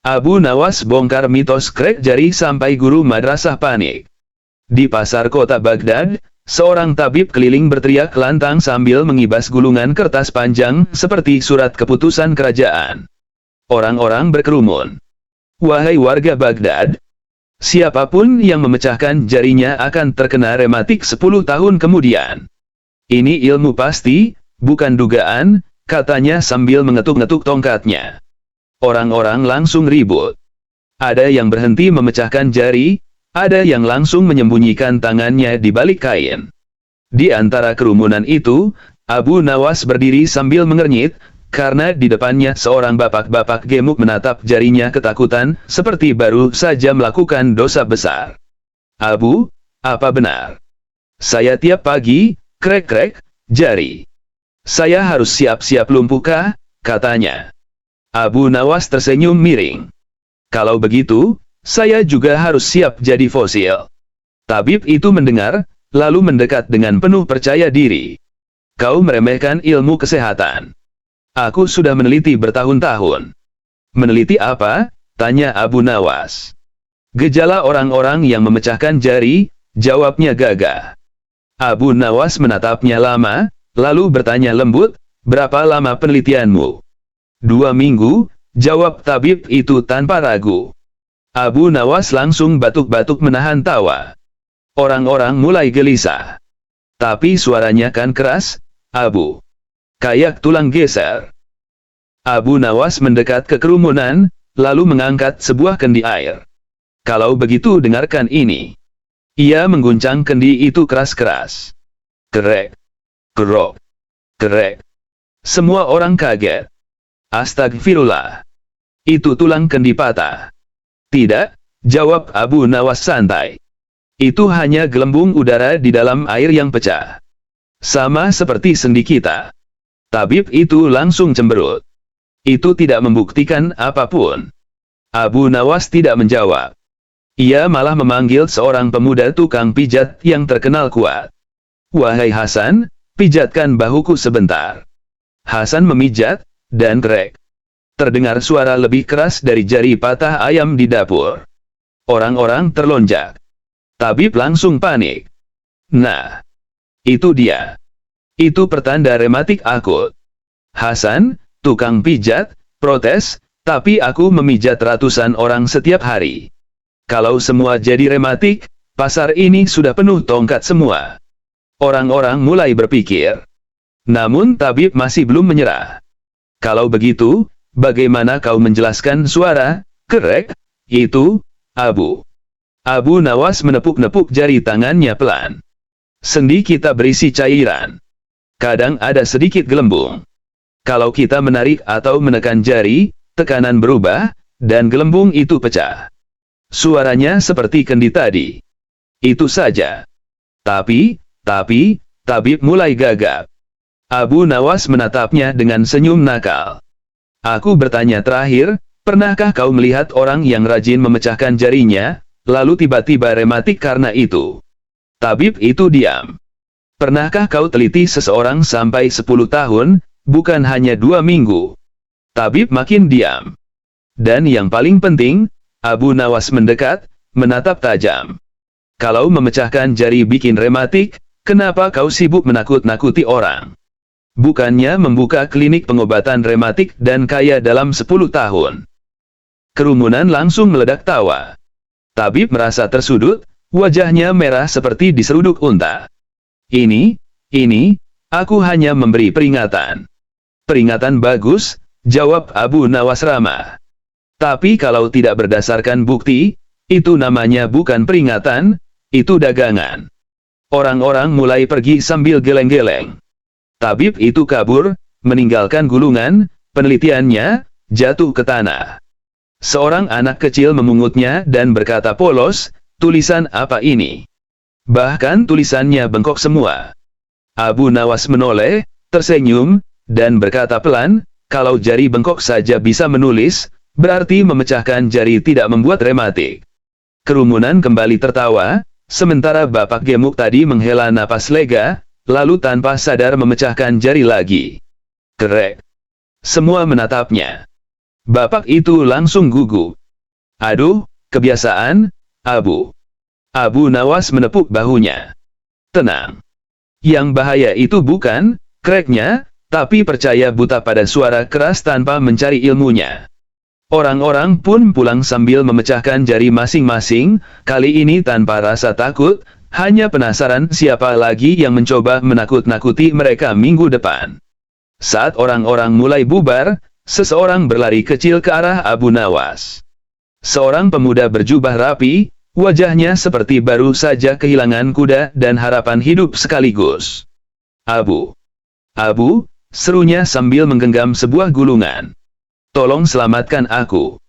Abu Nawas bongkar mitos krek jari sampai guru madrasah panik. Di pasar kota Baghdad, seorang tabib keliling berteriak lantang sambil mengibas gulungan kertas panjang seperti surat keputusan kerajaan. Orang-orang berkerumun. Wahai warga Baghdad, siapapun yang memecahkan jarinya akan terkena rematik 10 tahun kemudian. Ini ilmu pasti, bukan dugaan, katanya sambil mengetuk-ngetuk tongkatnya. Orang-orang langsung ribut. Ada yang berhenti memecahkan jari, ada yang langsung menyembunyikan tangannya di balik kain. Di antara kerumunan itu, Abu Nawas berdiri sambil mengernyit, karena di depannya seorang bapak-bapak gemuk menatap jarinya ketakutan, seperti baru saja melakukan dosa besar. Abu, apa benar? Saya tiap pagi, krek-krek, jari. Saya harus siap-siap lumpuh kah? Katanya. Abu Nawas tersenyum miring. Kalau begitu, saya juga harus siap jadi fosil. Tabib itu mendengar, lalu mendekat dengan penuh percaya diri. Kau meremehkan ilmu kesehatan. Aku sudah meneliti bertahun-tahun. Meneliti apa? Tanya Abu Nawas. Gejala orang-orang yang memecahkan jari, jawabnya gagah. Abu Nawas menatapnya lama, lalu bertanya lembut, berapa lama penelitianmu? 2 minggu, jawab tabib itu tanpa ragu. Abu Nawas langsung batuk-batuk menahan tawa. Orang-orang mulai gelisah. Tapi suaranya kan keras, Abu. Kayak tulang geser. Abu Nawas mendekat ke kerumunan, lalu mengangkat sebuah kendi air. Kalau begitu dengarkan ini. Ia mengguncang kendi itu keras-keras. Kerek. Kerok. Kerek. Semua orang kaget. Astagfirullah. Itu tulang kendi patah. Tidak, jawab Abu Nawas santai. Itu hanya gelembung udara di dalam air yang pecah. Sama seperti sendi kita. Tabib itu langsung cemberut. Itu tidak membuktikan apapun. Abu Nawas tidak menjawab. Ia malah memanggil seorang pemuda tukang pijat yang terkenal kuat. Wahai Hasan, pijatkan bahuku sebentar. Hasan memijat, dan krek. Terdengar suara lebih keras dari jari patah ayam di dapur. Orang-orang terlonjak. Tabib langsung panik. Nah, itu dia. Itu pertanda rematik akut. Hasan, tukang pijat, protes, tapi aku memijat ratusan orang setiap hari. Kalau semua jadi rematik, pasar ini sudah penuh tongkat semua. Orang-orang mulai berpikir. Namun tabib masih belum menyerah. Kalau begitu, bagaimana kau menjelaskan suara, kerek, itu, Abu? Abu Nawas menepuk-nepuk jari tangannya pelan. Sendi kita berisi cairan. Kadang ada sedikit gelembung. Kalau kita menarik atau menekan jari, tekanan berubah, dan gelembung itu pecah. Suaranya seperti kendi tadi. Itu saja. Tapi, tabib mulai gagap. Abu Nawas menatapnya dengan senyum nakal. Aku bertanya terakhir, pernahkah kau melihat orang yang rajin memecahkan jarinya, lalu tiba-tiba rematik karena itu? Tabib itu diam. Pernahkah kau teliti seseorang sampai 10 tahun, bukan hanya 2 minggu? Tabib makin diam. Dan yang paling penting, Abu Nawas mendekat, menatap tajam. Kalau memecahkan jari bikin rematik, kenapa kau sibuk menakut-nakuti orang? Bukannya membuka klinik pengobatan rematik dan kaya dalam 10 tahun. Kerumunan langsung meledak tawa. Tabib merasa tersudut, wajahnya merah seperti diseruduk unta. Ini, aku hanya memberi peringatan. Peringatan bagus, jawab Abu Nawas ramah. Tapi kalau tidak berdasarkan bukti, itu namanya bukan peringatan, itu dagangan. Orang-orang mulai pergi sambil geleng-geleng. Tabib itu kabur, meninggalkan gulungan, penelitiannya, jatuh ke tanah. Seorang anak kecil memungutnya dan berkata polos, tulisan apa ini? Bahkan tulisannya bengkok semua. Abu Nawas menoleh, tersenyum, dan berkata pelan, kalau jari bengkok saja bisa menulis, berarti memecahkan jari tidak membuat rematik. Kerumunan kembali tertawa, sementara bapak gemuk tadi menghela napas lega, lalu tanpa sadar memecahkan jari lagi. Kerek. Semua menatapnya. Bapak itu langsung gugup. Aduh, kebiasaan, Abu. Abu Nawas menepuk bahunya. Tenang. Yang bahaya itu bukan cracknya, tapi percaya buta pada suara keras tanpa mencari ilmunya. Orang-orang pun pulang sambil memecahkan jari masing-masing, kali ini tanpa rasa takut, hanya penasaran siapa lagi yang mencoba menakut-nakuti mereka minggu depan. Saat orang-orang mulai bubar, seseorang berlari kecil ke arah Abu Nawas. Seorang pemuda berjubah rapi, wajahnya seperti baru saja kehilangan kuda dan harapan hidup sekaligus. Abu, serunya sambil menggenggam sebuah gulungan. Tolong selamatkan aku.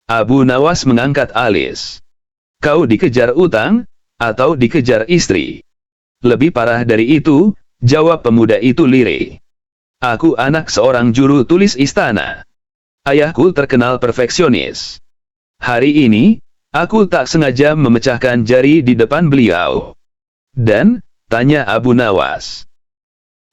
Abu Nawas mengangkat alis. Kau dikejar utang, atau dikejar istri? Lebih parah dari itu, jawab pemuda itu lirih. Aku anak seorang juru tulis istana. Ayahku terkenal perfeksionis. Hari ini, aku tak sengaja memecahkan jari di depan beliau. Dan, tanya Abu Nawas.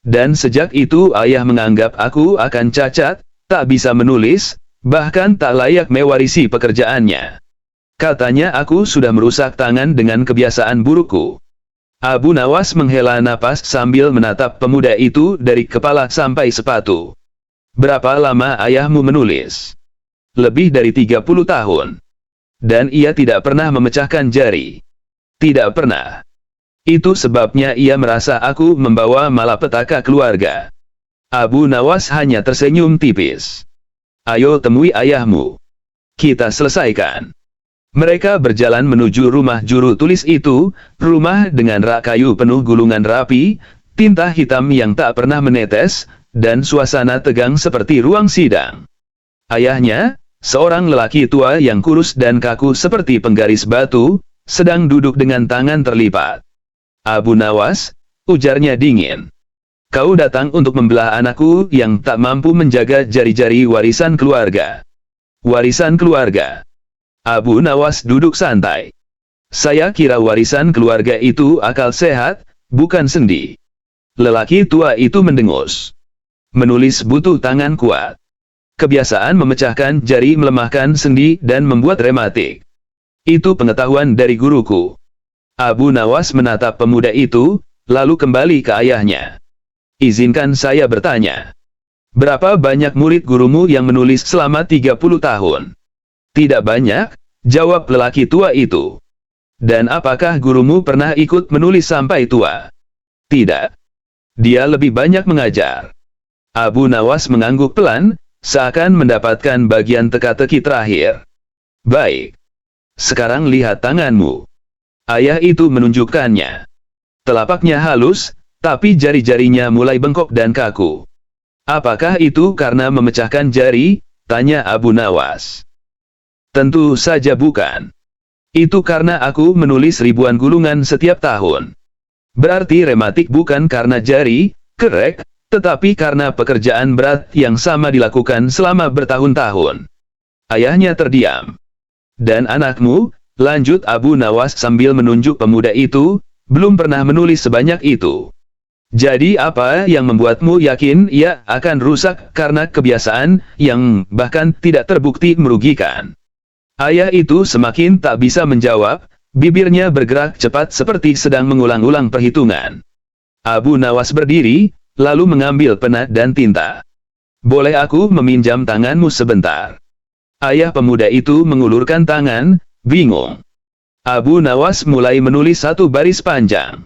Dan sejak itu ayah menganggap aku akan cacat, tak bisa menulis, bahkan tak layak mewarisi pekerjaannya. Katanya aku sudah merusak tangan dengan kebiasaan burukku. Abu Nawas menghela napas sambil menatap pemuda itu dari kepala sampai sepatu. Berapa lama ayahmu menulis? Lebih dari 30 tahun. Dan ia tidak pernah memecahkan jari. Tidak pernah. Itu sebabnya ia merasa aku membawa malapetaka keluarga. Abu Nawas hanya tersenyum tipis. Ayo temui ayahmu. Kita selesaikan. Mereka berjalan menuju rumah juru tulis itu, rumah dengan rak kayu penuh gulungan rapi, tinta hitam yang tak pernah menetes, dan suasana tegang seperti ruang sidang. Ayahnya, seorang lelaki tua yang kurus dan kaku seperti penggaris batu, sedang duduk dengan tangan terlipat. Abu Nawas, ujarnya dingin. Kau datang untuk membelah anakku yang tak mampu menjaga jari-jari warisan keluarga. Warisan keluarga. Abu Nawas duduk santai. Saya kira warisan keluarga itu akal sehat, bukan sendi. Lelaki tua itu mendengus. Menulis butuh tangan kuat. Kebiasaan memecahkan jari melemahkan sendi dan membuat rematik. Itu pengetahuan dari guruku. Abu Nawas menatap pemuda itu, lalu kembali ke ayahnya. Izinkan saya bertanya. Berapa banyak murid gurumu yang menulis selama 30 tahun? Tidak banyak, jawab lelaki tua itu. Dan apakah gurumu pernah ikut menulis sampai tua? Tidak. Dia lebih banyak mengajar. Abu Nawas mengangguk pelan, seakan mendapatkan bagian teka-teki terakhir. Baik. Sekarang lihat tanganmu. Ayah itu menunjukkannya. Telapaknya halus, tapi jari-jarinya mulai bengkok dan kaku. Apakah itu karena memecahkan jari? Tanya Abu Nawas. Tentu saja bukan. Itu karena aku menulis ribuan gulungan setiap tahun. Berarti rematik bukan karena jari, kerek, tetapi karena pekerjaan berat yang sama dilakukan selama bertahun-tahun. Ayahnya terdiam. Dan anakmu, lanjut Abu Nawas sambil menunjuk pemuda itu, belum pernah menulis sebanyak itu. Jadi apa yang membuatmu yakin ia akan rusak karena kebiasaan yang bahkan tidak terbukti merugikan? Ayah itu semakin tak bisa menjawab, bibirnya bergerak cepat seperti sedang mengulang-ulang perhitungan. Abu Nawas berdiri, lalu mengambil pena dan tinta. Boleh aku meminjam tanganmu sebentar? Ayah pemuda itu mengulurkan tangan, bingung. Abu Nawas mulai menulis satu baris panjang.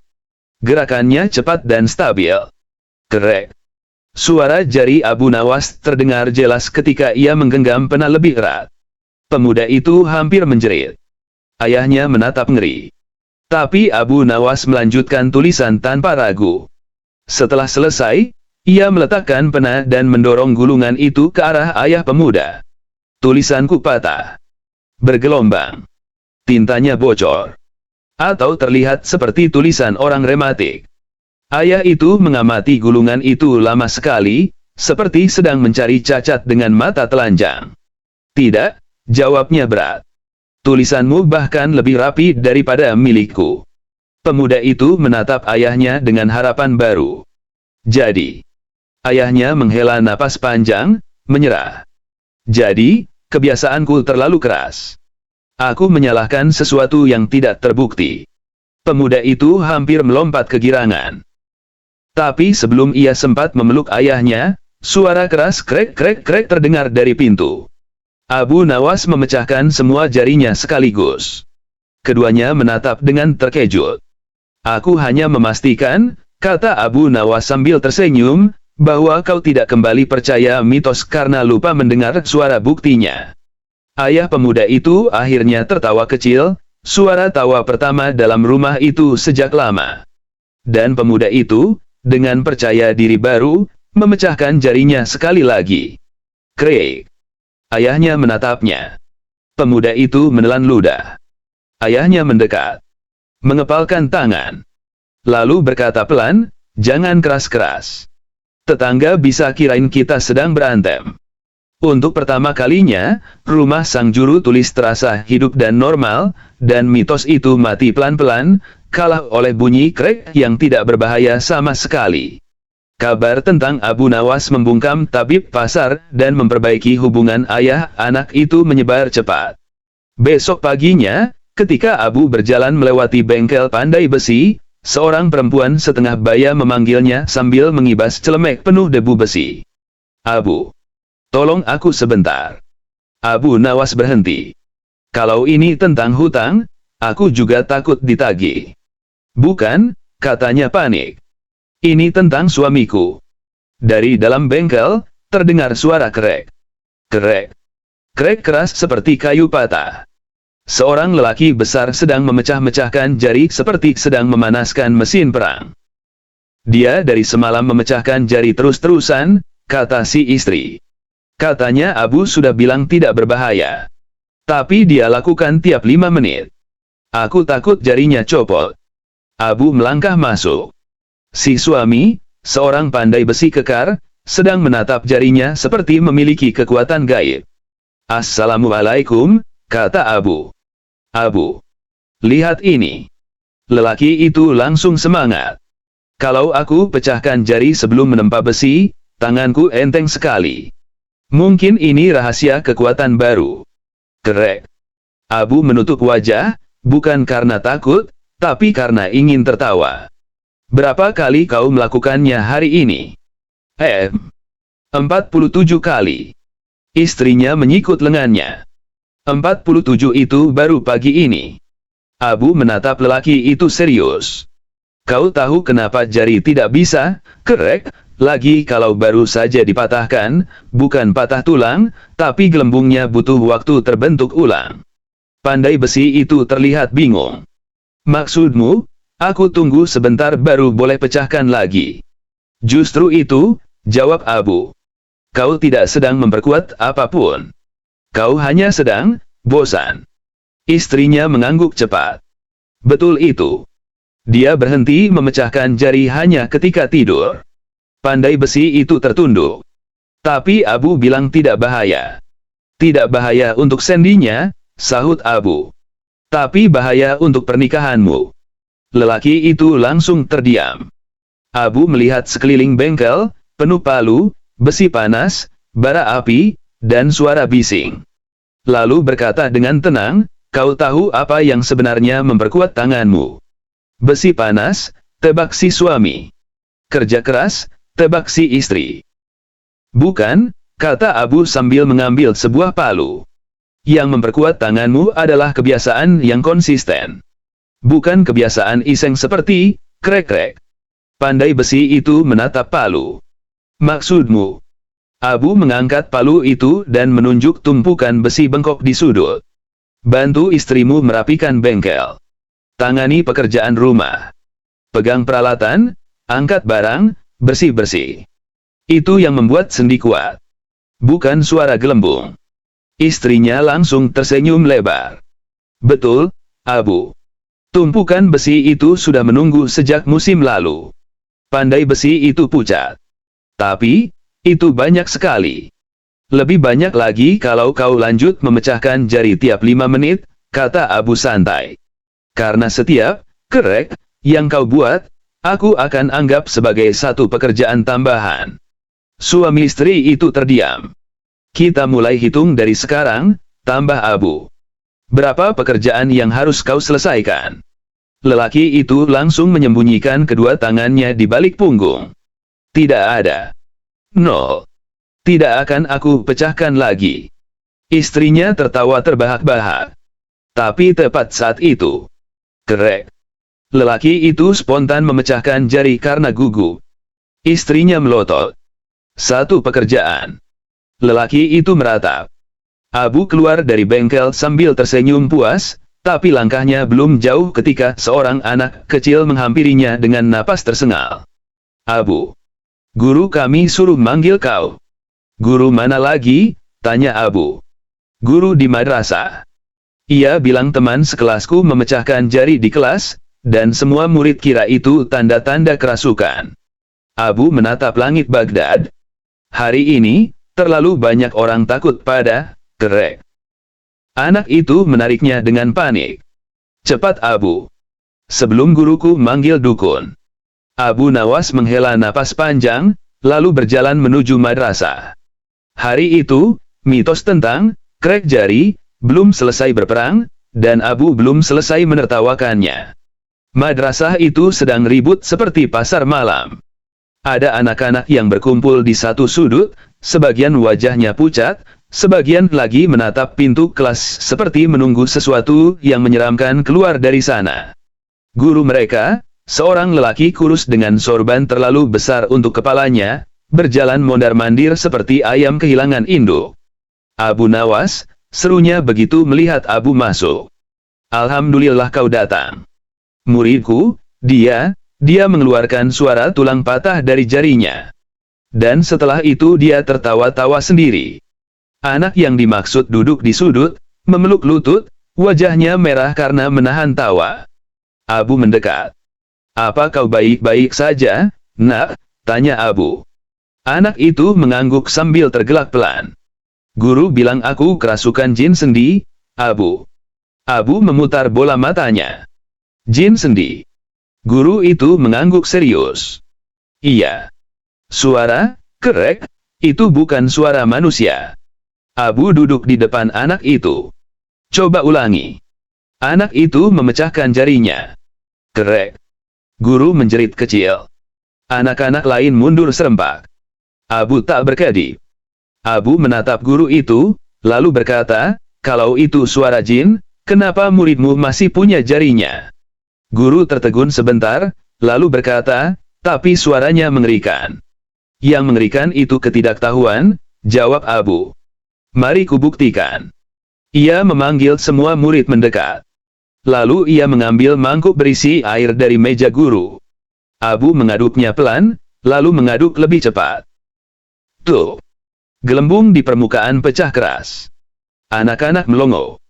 Gerakannya cepat dan stabil. Kerek. Suara jari Abu Nawas terdengar jelas ketika ia menggenggam pena lebih erat. Pemuda itu hampir menjerit. Ayahnya menatap ngeri. Tapi Abu Nawas melanjutkan tulisan tanpa ragu. Setelah selesai, ia meletakkan pena dan mendorong gulungan itu ke arah ayah pemuda. Tulisanku patah. Bergelombang. Tintanya bocor. Atau terlihat seperti tulisan orang rematik. Ayah itu mengamati gulungan itu lama sekali, seperti sedang mencari cacat dengan mata telanjang. Tidak, jawabnya berat. Tulisanmu bahkan lebih rapi daripada milikku. Pemuda itu menatap ayahnya dengan harapan baru. Jadi, ayahnya menghela napas panjang, menyerah. Jadi, kebiasaanku terlalu keras. Aku menyalahkan sesuatu yang tidak terbukti. Pemuda itu hampir melompat kegirangan. Tapi sebelum ia sempat memeluk ayahnya, suara keras krek-krek-krek terdengar dari pintu. Abu Nawas memecahkan semua jarinya sekaligus. Keduanya menatap dengan terkejut. Aku hanya memastikan, kata Abu Nawas sambil tersenyum, bahwa kau tidak kembali percaya mitos karena lupa mendengar suara buktinya. Ayah pemuda itu akhirnya tertawa kecil, suara tawa pertama dalam rumah itu sejak lama. Dan pemuda itu, dengan percaya diri baru, memecahkan jarinya sekali lagi. Krek. Ayahnya menatapnya. Pemuda itu menelan ludah. Ayahnya mendekat. Mengepalkan tangan. Lalu berkata pelan, jangan keras-keras. Tetangga bisa kirain kita sedang berantem. Untuk pertama kalinya, rumah sang juru tulis terasa hidup dan normal, dan mitos itu mati pelan-pelan, kalah oleh bunyi krek yang tidak berbahaya sama sekali. Kabar tentang Abu Nawas membungkam tabib pasar dan memperbaiki hubungan ayah-anak itu menyebar cepat. Besok paginya, ketika Abu berjalan melewati bengkel pandai besi, seorang perempuan setengah baya memanggilnya sambil mengibas celemek penuh debu besi. Abu, tolong aku sebentar. Abu Nawas berhenti. Kalau ini tentang hutang, aku juga takut ditagih. Bukan, katanya panik. Ini tentang suamiku. Dari dalam bengkel, terdengar suara krek. Krek. Krek keras seperti kayu patah. Seorang lelaki besar sedang memecah-mecahkan jari seperti sedang memanaskan mesin perang. Dia dari semalam memecahkan jari terus-terusan, kata si istri. Katanya Abu sudah bilang tidak berbahaya. Tapi dia lakukan tiap 5 menit. Aku takut jarinya copot. Abu melangkah masuk. Si suami, seorang pandai besi kekar, sedang menatap jarinya seperti memiliki kekuatan gaib. Assalamualaikum, kata Abu. Abu, lihat ini. Lelaki itu langsung semangat. Kalau aku pecahkan jari sebelum menempa besi, tanganku enteng sekali. Mungkin ini rahasia kekuatan baru. Krek. Abu menutup wajah, bukan karena takut, tapi karena ingin tertawa. Berapa kali kau melakukannya hari ini? 47 kali. Istrinya menyikut lengannya. 47 itu baru pagi ini. Abu menatap lelaki itu serius. Kau tahu kenapa jari tidak bisa, krek, lagi kalau baru saja dipatahkan, bukan patah tulang, tapi gelembungnya butuh waktu terbentuk ulang. Pandai besi itu terlihat bingung. Maksudmu? Aku tunggu sebentar baru boleh pecahkan lagi. Justru itu, jawab Abu. Kau tidak sedang memperkuat apapun. Kau hanya sedang bosan. Istrinya mengangguk cepat. Betul itu. Dia berhenti memecahkan jari hanya ketika tidur. Pandai besi itu tertunduk. Tapi Abu bilang tidak bahaya. Tidak bahaya untuk sendinya, sahut Abu. Tapi bahaya untuk pernikahanmu. Lelaki itu langsung terdiam. Abu melihat sekeliling bengkel, penuh palu, besi panas, bara api, dan suara bising. Lalu berkata dengan tenang, kau tahu apa yang sebenarnya memperkuat tanganmu. Besi panas, tebak si suami. Kerja keras, tebak si istri. Bukan, kata Abu sambil mengambil sebuah palu. Yang memperkuat tanganmu adalah kebiasaan yang konsisten. Bukan kebiasaan iseng seperti, krek-krek. Pandai besi itu menatap palu. Maksudmu? Abu mengangkat palu itu dan menunjuk tumpukan besi bengkok di sudut. Bantu istrimu merapikan bengkel. Tangani pekerjaan rumah. Pegang peralatan, angkat barang, bersih-bersih. Itu yang membuat sendi kuat. Bukan suara gelembung. Istrinya langsung tersenyum lebar. Betul, Abu. Tumpukan besi itu sudah menunggu sejak musim lalu. Pandai besi itu pucat. Tapi, itu banyak sekali. Lebih banyak lagi kalau kau lanjut memecahkan jari tiap 5 menit, kata Abu santai. Karena setiap krek yang kau buat, aku akan anggap sebagai satu pekerjaan tambahan. Suami istri itu terdiam. Kita mulai hitung dari sekarang, tambah Abu. Berapa pekerjaan yang harus kau selesaikan? Lelaki itu langsung menyembunyikan kedua tangannya di balik punggung. Tidak ada. 0. Tidak akan aku pecahkan lagi. Istrinya tertawa terbahak-bahak. Tapi tepat saat itu, krek. Lelaki itu spontan memecahkan jari karena gugup. Istrinya melotot. 1 pekerjaan. Lelaki itu meratap. Abu keluar dari bengkel sambil tersenyum puas, tapi langkahnya belum jauh ketika seorang anak kecil menghampirinya dengan napas tersengal. Abu. Guru kami suruh manggil kau. Guru mana lagi? Tanya Abu. Guru di madrasah. Ia bilang teman sekelasku memecahkan jari di kelas, dan semua murid kira itu tanda-tanda kerasukan. Abu menatap langit Baghdad. Hari ini, terlalu banyak orang takut pada, krek. Anak itu menariknya dengan panik. Cepat Abu. Sebelum guruku manggil dukun. Abu Nawas menghela napas panjang, lalu berjalan menuju madrasah. Hari itu, mitos tentang, krek jari, belum selesai berperang, dan Abu belum selesai menertawakannya. Madrasah itu sedang ribut seperti pasar malam. Ada anak-anak yang berkumpul di satu sudut, sebagian wajahnya pucat, sebagian lagi menatap pintu kelas seperti menunggu sesuatu yang menyeramkan keluar dari sana. Guru mereka, seorang lelaki kurus dengan sorban terlalu besar untuk kepalanya, berjalan mondar-mandir seperti ayam kehilangan induk. Abu Nawas, serunya begitu melihat Abu masuk. Alhamdulillah kau datang. Muridku, dia mengeluarkan suara tulang patah dari jarinya. Dan setelah itu dia tertawa-tawa sendiri. Anak yang dimaksud duduk di sudut, memeluk lutut, wajahnya merah karena menahan tawa. Abu mendekat. Apa kau baik-baik saja, nak? Tanya Abu. Anak itu mengangguk sambil tergelak pelan. Guru bilang aku kerasukan jin sendi, Abu. Abu memutar bola matanya. Jin sendi. Guru itu mengangguk serius. Iya. Suara, krek, itu bukan suara manusia. Abu duduk di depan anak itu. Coba ulangi. Anak itu memecahkan jarinya. Krek. Guru menjerit kecil. Anak-anak lain mundur serempak. Abu tak berkedip. Abu menatap guru itu, lalu berkata, kalau itu suara jin, kenapa muridmu masih punya jarinya? Guru tertegun sebentar, lalu berkata, tapi suaranya mengerikan. Yang mengerikan itu ketidaktahuan, jawab Abu. Mari kubuktikan. Ia memanggil semua murid mendekat. Lalu ia mengambil mangkuk berisi air dari meja guru. Abu mengaduknya pelan, lalu mengaduk lebih cepat. Tuh. Gelembung di permukaan pecah keras. Anak-anak melongo.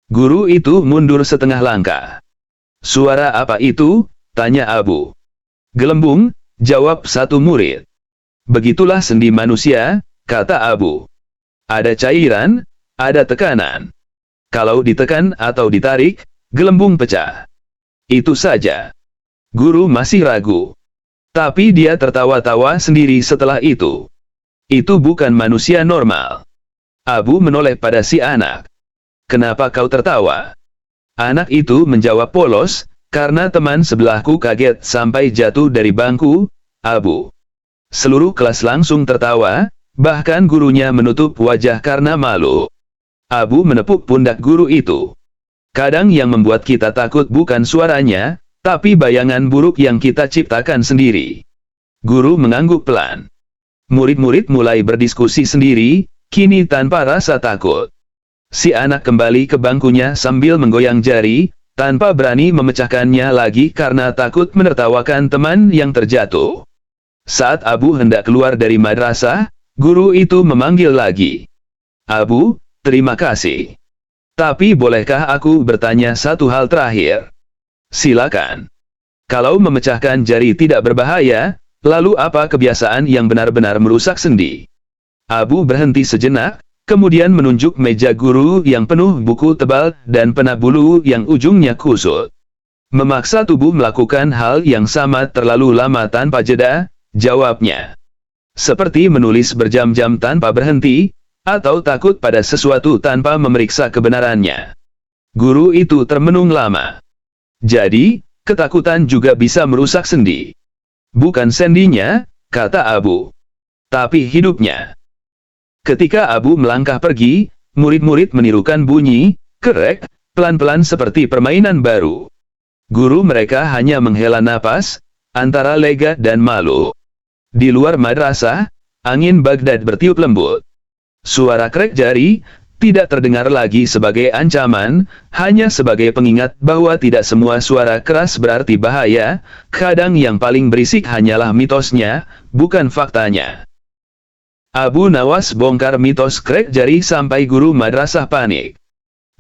Guru itu mundur setengah langkah. Suara apa itu? Tanya Abu. Gelembung, jawab satu murid. Begitulah sendi manusia, kata Abu. Ada cairan, ada tekanan. Kalau ditekan atau ditarik, gelembung pecah. Itu saja. Guru masih ragu. Tapi dia tertawa-tawa sendiri setelah itu. Itu bukan manusia normal. Abu menoleh pada si anak. Kenapa kau tertawa? Anak itu menjawab polos, karena teman sebelahku kaget sampai jatuh dari bangku, Abu. Seluruh kelas langsung tertawa, bahkan gurunya menutup wajah karena malu. Abu menepuk pundak guru itu. Kadang yang membuat kita takut bukan suaranya, tapi bayangan buruk yang kita ciptakan sendiri. Guru mengangguk pelan. Murid-murid mulai berdiskusi sendiri, kini tanpa rasa takut. Si anak kembali ke bangkunya sambil menggoyang jari, tanpa berani memecahkannya lagi karena takut menertawakan teman yang terjatuh. Saat Abu hendak keluar dari madrasah, guru itu memanggil lagi. Abu, terima kasih. Tapi bolehkah aku bertanya satu hal terakhir? Silakan. Kalau memecahkan jari tidak berbahaya, lalu apa kebiasaan yang benar-benar merusak sendi? Abu berhenti sejenak, kemudian menunjuk meja guru yang penuh buku tebal dan pena bulu yang ujungnya kusut. Memaksa tubuh melakukan hal yang sama terlalu lama tanpa jeda, jawabnya. Seperti menulis berjam-jam tanpa berhenti, atau takut pada sesuatu tanpa memeriksa kebenarannya. Guru itu termenung lama. Jadi, ketakutan juga bisa merusak sendi. Bukan sendinya, kata Abu, tapi hidupnya. Ketika Abu melangkah pergi, murid-murid menirukan bunyi, kerek, pelan-pelan seperti permainan baru. Guru mereka hanya menghela napas, antara lega dan malu. Di luar madrasah, angin Baghdad bertiup lembut. Suara krek jari tidak terdengar lagi sebagai ancaman, hanya sebagai pengingat bahwa tidak semua suara keras berarti bahaya. Kadang yang paling berisik hanyalah mitosnya, bukan faktanya. Abu Nawas bongkar mitos krek jari sampai guru madrasah panik.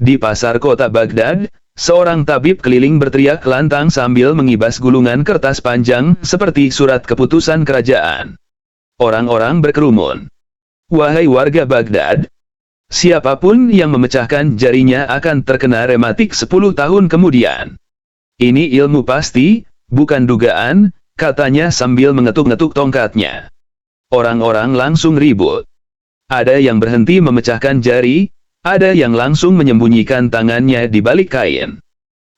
Di pasar kota Baghdad, seorang tabib keliling berteriak lantang sambil mengibas gulungan kertas panjang seperti surat keputusan kerajaan. Orang-orang berkerumun. Wahai warga Baghdad, siapapun yang memecahkan jarinya akan terkena rematik 10 tahun kemudian. Ini ilmu pasti, bukan dugaan, katanya sambil mengetuk-ngetuk tongkatnya. Orang-orang langsung ribut. Ada yang berhenti memecahkan jari, ada yang langsung menyembunyikan tangannya di balik kain.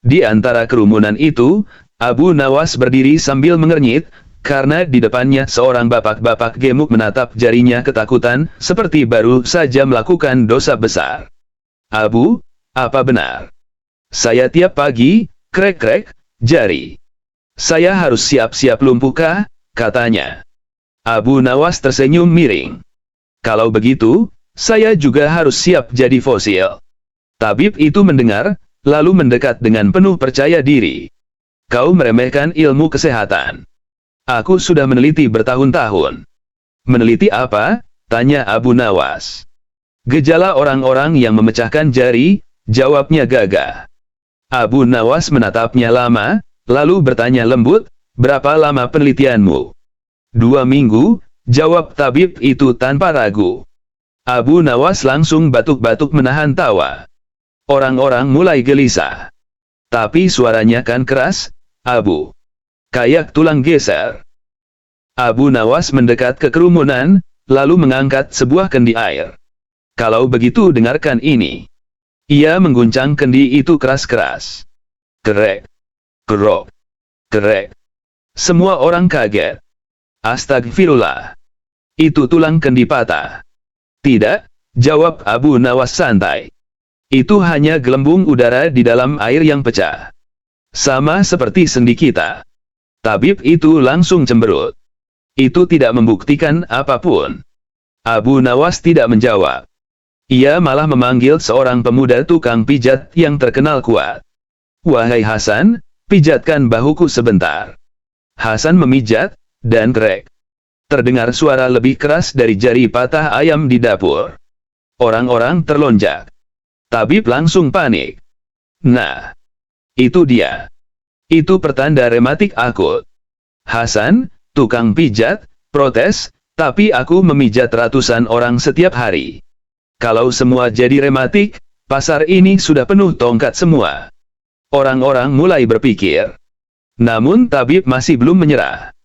Di antara kerumunan itu, Abu Nawas berdiri sambil mengernyit, karena di depannya seorang bapak-bapak gemuk menatap jarinya ketakutan, seperti baru saja melakukan dosa besar. Abu, apa benar? Saya tiap pagi, krek-krek, jari. Saya harus siap-siap lumpuh kah? Katanya. Abu Nawas tersenyum miring. Kalau begitu, saya juga harus siap jadi fosil. Tabib itu mendengar, lalu mendekat dengan penuh percaya diri. Kau meremehkan ilmu kesehatan. Aku sudah meneliti bertahun-tahun. Meneliti apa? Tanya Abu Nawas. Gejala orang-orang yang memecahkan jari, jawabnya gagah. Abu Nawas menatapnya lama, lalu bertanya lembut, berapa lama penelitianmu? 2 minggu, jawab tabib itu tanpa ragu. Abu Nawas langsung batuk-batuk menahan tawa. Orang-orang mulai gelisah. Tapi suaranya kan keras, Abu. Kayak tulang geser. Abu Nawas mendekat ke kerumunan, lalu mengangkat sebuah kendi air. Kalau begitu dengarkan ini. Ia mengguncang kendi itu keras-keras. Kerek. Kerok. Kerek. Semua orang kaget. Astagfirullah. Itu tulang kendi patah. Tidak, jawab Abu Nawas santai. Itu hanya gelembung udara di dalam air yang pecah. Sama seperti sendi kita. Tabib itu langsung cemberut. Itu tidak membuktikan apapun. Abu Nawas tidak menjawab. Ia malah memanggil seorang pemuda tukang pijat yang terkenal kuat. Wahai Hasan, pijatkan bahuku sebentar. Hasan memijat, dan krek. Terdengar suara lebih keras dari jari patah ayam di dapur. Orang-orang terlonjak. Tabib langsung panik. Nah, itu dia. Itu pertanda rematik akut. Hasan, tukang pijat, protes, tapi aku memijat ratusan orang setiap hari. Kalau semua jadi rematik, pasar ini sudah penuh tongkat semua. Orang-orang mulai berpikir. Namun tabib masih belum menyerah.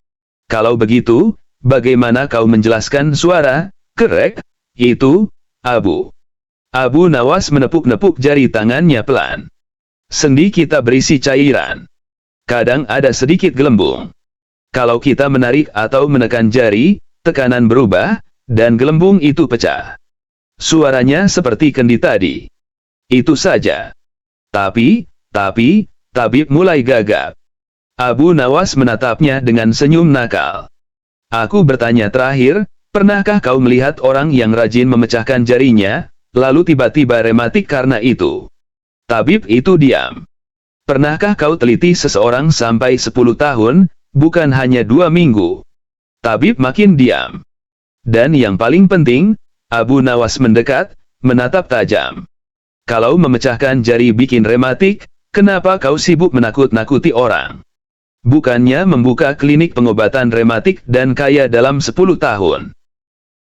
Kalau begitu, bagaimana kau menjelaskan suara, kerek, itu, Abu? Abu Nawas menepuk-nepuk jari tangannya pelan. Sendi kita berisi cairan. Kadang ada sedikit gelembung. Kalau kita menarik atau menekan jari, tekanan berubah, dan gelembung itu pecah. Suaranya seperti kendi tadi. Itu saja. Tapi, tabib mulai gagap. Abu Nawas menatapnya dengan senyum nakal. Aku bertanya terakhir, pernahkah kau melihat orang yang rajin memecahkan jarinya, lalu tiba-tiba rematik karena itu? Tabib itu diam. Pernahkah kau teliti seseorang sampai 10 tahun, bukan hanya 2 minggu? Tabib makin diam. Dan yang paling penting, Abu Nawas mendekat, menatap tajam. Kalau memecahkan jari bikin rematik, kenapa kau sibuk menakut-nakuti orang? Bukannya membuka klinik pengobatan rematik dan kaya dalam 10 tahun.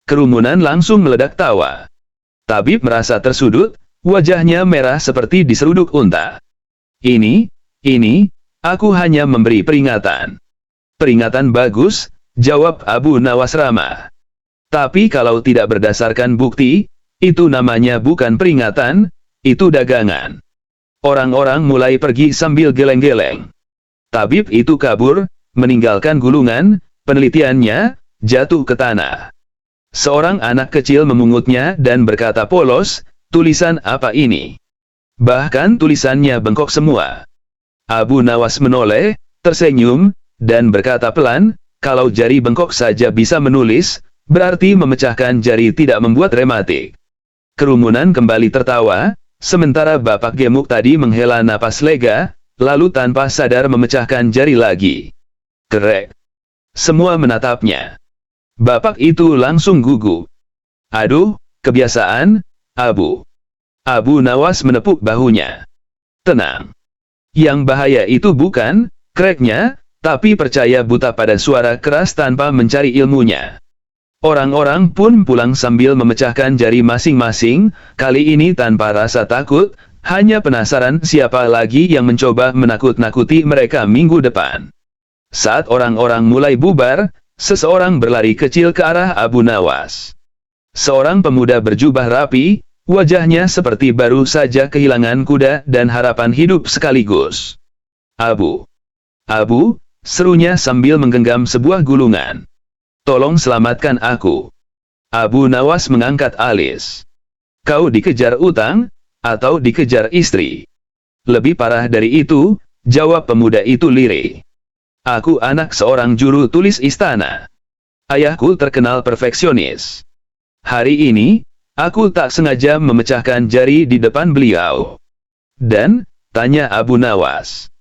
Kerumunan langsung meledak tawa. Tabib merasa tersudut, wajahnya merah seperti diseruduk unta. Ini, aku hanya memberi peringatan. Peringatan bagus, jawab Abu Nawas ramah. Tapi kalau tidak berdasarkan bukti, Itu namanya bukan peringatan, itu dagangan. Orang-orang mulai pergi sambil geleng-geleng. Tabib itu kabur, meninggalkan gulungan, penelitiannya, jatuh ke tanah. Seorang anak kecil memungutnya dan berkata polos, tulisan apa ini? Bahkan tulisannya bengkok semua. Abu Nawas menoleh, tersenyum, dan berkata pelan, kalau jari bengkok saja bisa menulis, berarti memecahkan jari tidak membuat rematik. Kerumunan kembali tertawa, sementara Bapak Gemuk tadi menghela napas lega, lalu tanpa sadar memecahkan jari lagi. Kerek. Semua menatapnya. Bapak itu langsung gugup. Aduh, kebiasaan, Abu. Abu Nawas menepuk bahunya. Tenang. Yang bahaya itu bukan kreknya, tapi percaya buta pada suara keras tanpa mencari ilmunya. Orang-orang pun pulang sambil memecahkan jari masing-masing, kali ini tanpa rasa takut, hanya penasaran siapa lagi yang mencoba menakut-nakuti mereka minggu depan. Saat orang-orang mulai bubar, seseorang berlari kecil ke arah Abu Nawas. Seorang pemuda berjubah rapi, wajahnya seperti baru saja kehilangan kuda dan harapan hidup sekaligus. Abu, serunya sambil menggenggam sebuah gulungan. Tolong selamatkan aku. Abu Nawas mengangkat alis. Kau dikejar utang, atau dikejar istri? Lebih parah dari itu, jawab pemuda itu lirih. Aku anak seorang juru tulis istana. Ayahku terkenal perfeksionis. Hari ini, aku tak sengaja memecahkan jari di depan beliau. Dan, tanya Abu Nawas.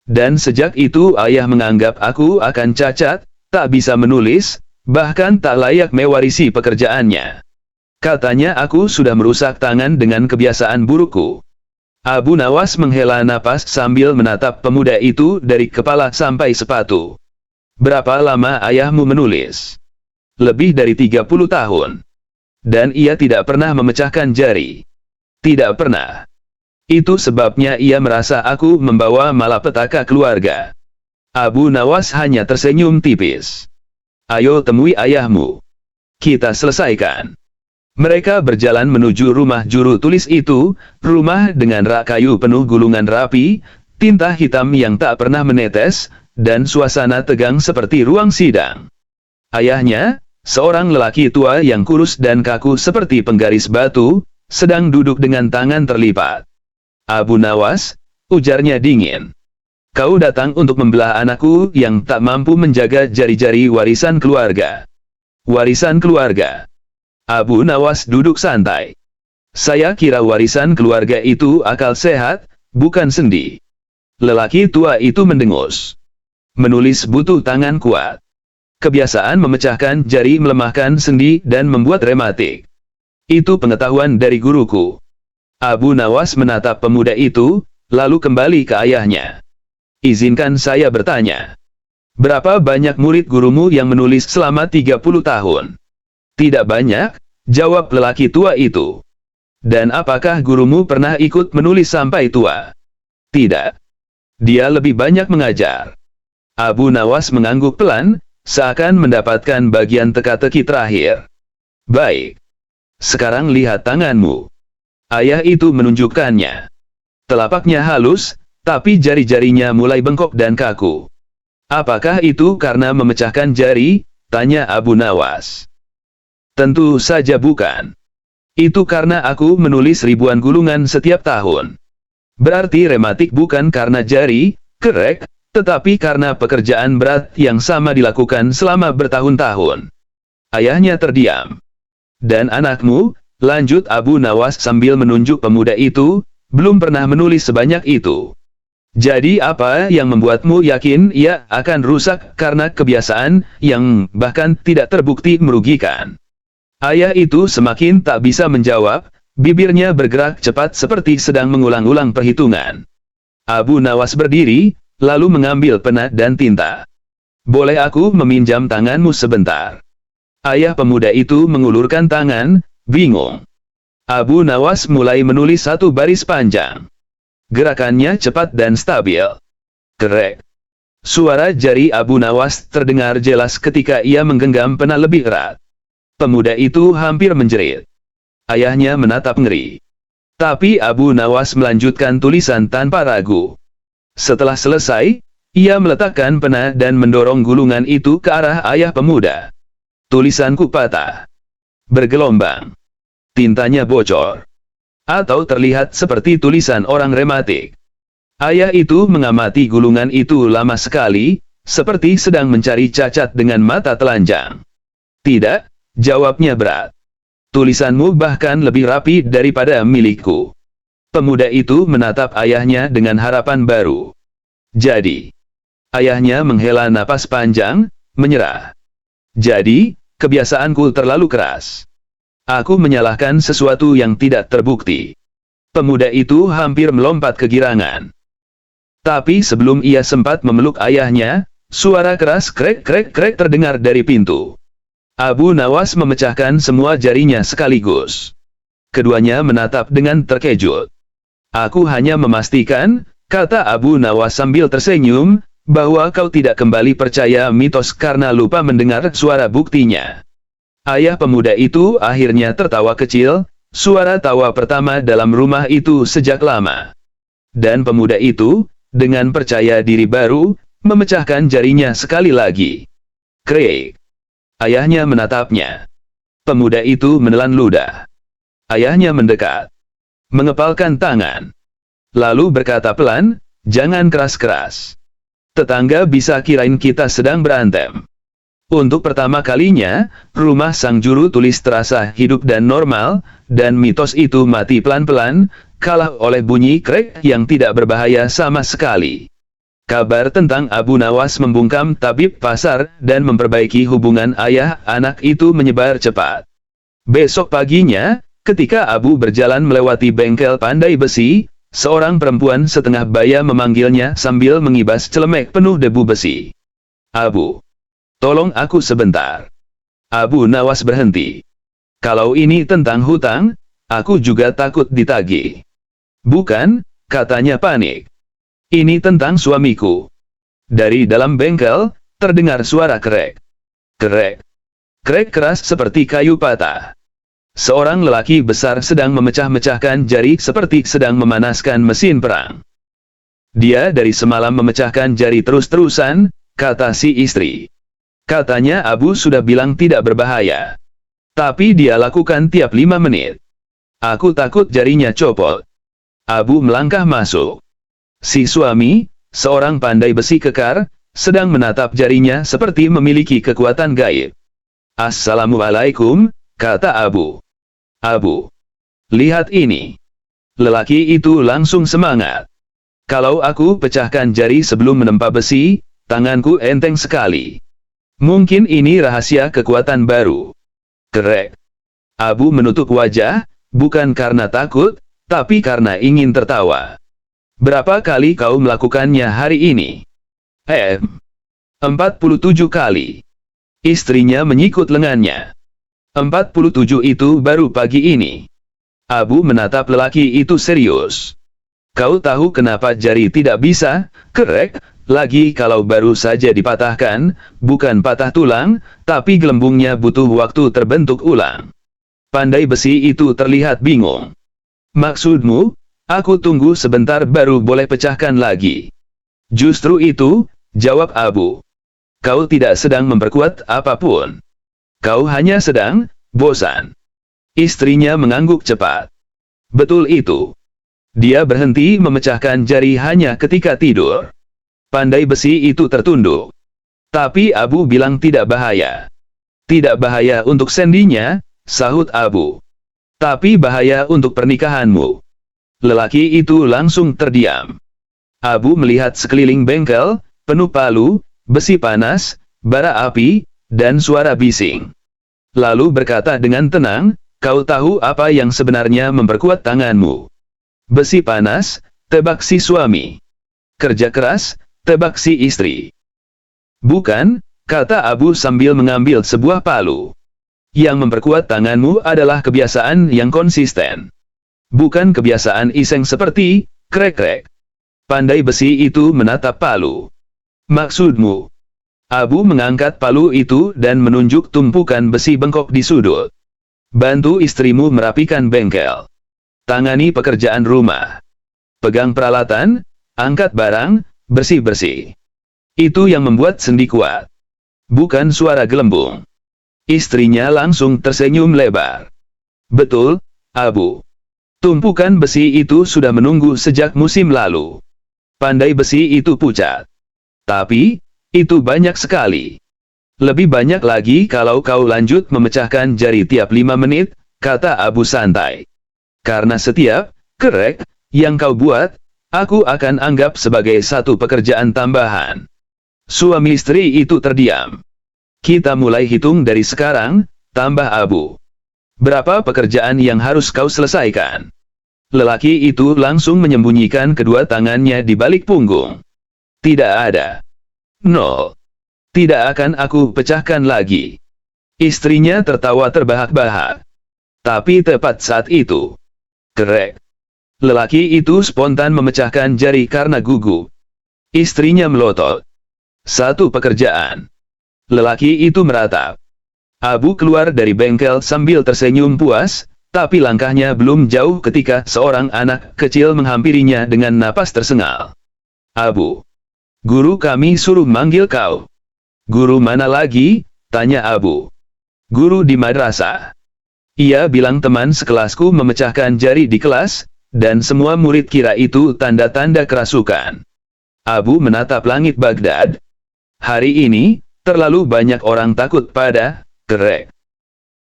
Dan sejak itu ayah menganggap aku akan cacat, tak bisa menulis, bahkan tak layak mewarisi pekerjaannya. Katanya aku sudah merusak tangan dengan kebiasaan burukku. Abu Nawas menghela napas sambil menatap pemuda itu dari kepala sampai sepatu. Berapa lama ayahmu menulis? Lebih dari 30 tahun. Dan ia tidak pernah memecahkan jari. Tidak pernah. Itu sebabnya ia merasa aku membawa malapetaka keluarga. Abu Nawas hanya tersenyum tipis. Ayo temui ayahmu. Kita selesaikan. Mereka berjalan menuju rumah juru tulis itu, rumah dengan rak kayu penuh gulungan rapi, tinta hitam yang tak pernah menetes, dan suasana tegang seperti ruang sidang. Ayahnya, seorang lelaki tua yang kurus dan kaku seperti penggaris batu, sedang duduk dengan tangan terlipat. Abu Nawas, ujarnya dingin. Kau datang untuk membelah anakku yang tak mampu menjaga jari-jari warisan keluarga. Warisan keluarga. Abu Nawas duduk santai. Saya kira warisan keluarga itu akal sehat, bukan sendi. Lelaki tua itu mendengus. Menulis butuh tangan kuat. Kebiasaan memecahkan jari melemahkan sendi dan membuat rematik. Itu pengetahuan dari guruku. Abu Nawas menatap pemuda itu, lalu kembali ke ayahnya. Izinkan saya bertanya. Berapa banyak murid gurumu yang menulis selama 30 tahun? Tidak banyak, jawab lelaki tua itu. Dan apakah gurumu pernah ikut menulis sampai tua? Tidak. Dia lebih banyak mengajar. Abu Nawas mengangguk pelan, seakan mendapatkan bagian teka-teki terakhir. Baik. Sekarang lihat tanganmu. Ayah itu menunjukkannya. Telapaknya halus, tapi jari-jarinya mulai bengkok dan kaku. Apakah itu karena memecahkan jari? Tanya Abu Nawas. Tentu saja bukan. Itu karena aku menulis ribuan gulungan setiap tahun. Berarti rematik bukan karena jari, kerek, tetapi karena pekerjaan berat yang sama dilakukan selama bertahun-tahun. Ayahnya terdiam. Dan anakmu, lanjut Abu Nawas sambil menunjuk pemuda itu, belum pernah menulis sebanyak itu. Jadi apa yang membuatmu yakin ia akan rusak karena kebiasaan yang bahkan tidak terbukti merugikan? Ayah itu semakin tak bisa menjawab, bibirnya bergerak cepat seperti sedang mengulang-ulang perhitungan. Abu Nawas berdiri, lalu mengambil pena dan tinta. Boleh aku meminjam tanganmu sebentar? Ayah pemuda itu mengulurkan tangan, bingung. Abu Nawas mulai menulis satu baris panjang. Gerakannya cepat dan stabil. Kerek. Suara jari Abu Nawas terdengar jelas ketika ia menggenggam pena lebih erat. Pemuda itu hampir menjerit. Ayahnya menatap ngeri. Tapi Abu Nawas melanjutkan tulisan tanpa ragu. Setelah selesai, ia meletakkan pena dan mendorong gulungan itu ke arah ayah pemuda. Tulisanku patah. Bergelombang. Tintanya bocor. Atau terlihat seperti tulisan orang rematik. Ayah itu mengamati gulungan itu lama sekali, seperti sedang mencari cacat dengan mata telanjang. Tidak, jawabnya berat. Tulisanmu bahkan lebih rapi daripada milikku. Pemuda itu menatap ayahnya dengan harapan baru. Jadi, ayahnya menghela napas panjang, menyerah. Jadi, kebiasaanku terlalu keras. Aku menyalahkan sesuatu yang tidak terbukti. Pemuda itu hampir melompat kegirangan. Tapi sebelum ia sempat memeluk ayahnya, suara keras krek-krek-krek terdengar dari pintu. Abu Nawas memecahkan semua jarinya sekaligus. Keduanya menatap dengan terkejut. Aku hanya memastikan, kata Abu Nawas sambil tersenyum, bahwa kau tidak kembali percaya mitos karena lupa mendengar suara buktinya. Ayah pemuda itu akhirnya tertawa kecil, suara tawa pertama dalam rumah itu sejak lama. Dan pemuda itu, dengan percaya diri baru, memecahkan jarinya sekali lagi. Krek. Ayahnya menatapnya. Pemuda itu menelan ludah. Ayahnya mendekat. Mengepalkan tangan. Lalu berkata pelan, jangan keras-keras. Tetangga bisa kirain kita sedang berantem. Untuk pertama kalinya, rumah sang juru tulis terasa hidup dan normal, dan mitos itu mati pelan-pelan, kalah oleh bunyi krek yang tidak berbahaya sama sekali. Kabar tentang Abu Nawas membungkam tabib pasar dan memperbaiki hubungan ayah-anak itu menyebar cepat. Besok paginya, ketika Abu berjalan melewati bengkel pandai besi, seorang perempuan setengah baya memanggilnya sambil mengibas celemek penuh debu besi. Abu, tolong aku sebentar. Abu Nawas berhenti. Kalau ini tentang hutang, aku juga takut ditagih. Bukan, katanya panik. Ini tentang suamiku. Dari dalam bengkel, terdengar suara krek. Krek. Krek keras seperti kayu patah. Seorang lelaki besar sedang memecah-mecahkan jari seperti sedang memanaskan mesin perang. Dia dari semalam memecahkan jari terus-terusan, kata si istri. Katanya Abu sudah bilang tidak berbahaya. Tapi dia lakukan tiap 5 menit. Aku takut jarinya copot. Abu melangkah masuk. Si suami, seorang pandai besi kekar, sedang menatap jarinya seperti memiliki kekuatan gaib. Assalamualaikum, kata Abu. Abu, lihat ini. Lelaki itu langsung semangat. Kalau aku pecahkan jari sebelum menempa besi, tanganku enteng sekali. Mungkin ini rahasia kekuatan baru. Krek. Abu menutup wajah, bukan karena takut, tapi karena ingin tertawa. Berapa kali kau melakukannya hari ini? 47 kali. Istrinya menyikut lengannya. 47 itu baru pagi ini. Abu menatap lelaki itu serius. Kau tahu kenapa jari tidak bisa, krek, lagi kalau baru saja dipatahkan, bukan patah tulang, tapi gelembungnya butuh waktu terbentuk ulang. Pandai besi itu terlihat bingung. Maksudmu? Aku tunggu sebentar baru boleh pecahkan lagi. Justru itu, jawab Abu. Kau tidak sedang memperkuat apapun. Kau hanya sedang bosan. Istrinya mengangguk cepat. Betul itu. Dia berhenti memecahkan jari hanya ketika tidur. Pandai besi itu tertunduk. Tapi Abu bilang tidak bahaya. Tidak bahaya untuk sendinya, sahut Abu. Tapi bahaya untuk pernikahanmu. Lelaki itu langsung terdiam. Abu melihat sekeliling bengkel, penuh palu, besi panas, bara api, dan suara bising. Lalu berkata dengan tenang, kau tahu apa yang sebenarnya memperkuat tanganmu. Besi panas, tebak si suami. Kerja keras, tebak si istri. Bukan, kata Abu sambil mengambil sebuah palu. Yang memperkuat tanganmu adalah kebiasaan yang konsisten. Bukan kebiasaan iseng seperti, krek-krek. Pandai besi itu menatap palu. Maksudmu? Abu mengangkat palu itu dan menunjuk tumpukan besi bengkok di sudut. Bantu istrimu merapikan bengkel. Tangani pekerjaan rumah. Pegang peralatan, angkat barang, bersih-bersih. Itu yang membuat sendi kuat. Bukan suara gelembung. Istrinya langsung tersenyum lebar. Betul, Abu. Tumpukan besi itu sudah menunggu sejak musim lalu. Pandai besi itu pucat. Tapi, itu banyak sekali. Lebih banyak lagi kalau kau lanjut memecahkan jari tiap 5 menit, kata Abu santai. Karena setiap kerek yang kau buat, aku akan anggap sebagai satu pekerjaan tambahan. Suami istri itu terdiam. Kita mulai hitung dari sekarang, tambah Abu. Berapa pekerjaan yang harus kau selesaikan? Lelaki itu langsung menyembunyikan kedua tangannya di balik punggung. Tidak ada. 0. Tidak akan aku pecahkan lagi. Istrinya tertawa terbahak-bahak. Tapi tepat saat itu. Kerek. Lelaki itu spontan memecahkan jari karena gugup. Istrinya melotot. Satu pekerjaan. Lelaki itu meratap. Abu keluar dari bengkel sambil tersenyum puas, tapi langkahnya belum jauh ketika seorang anak kecil menghampirinya dengan napas tersengal. Abu. Guru kami suruh manggil kau. Guru mana lagi? Tanya Abu. Guru di madrasah. Ia bilang teman sekelasku memecahkan jari di kelas, dan semua murid kira itu tanda-tanda kerasukan. Abu menatap langit Baghdad. Hari ini, terlalu banyak orang takut pada kerek.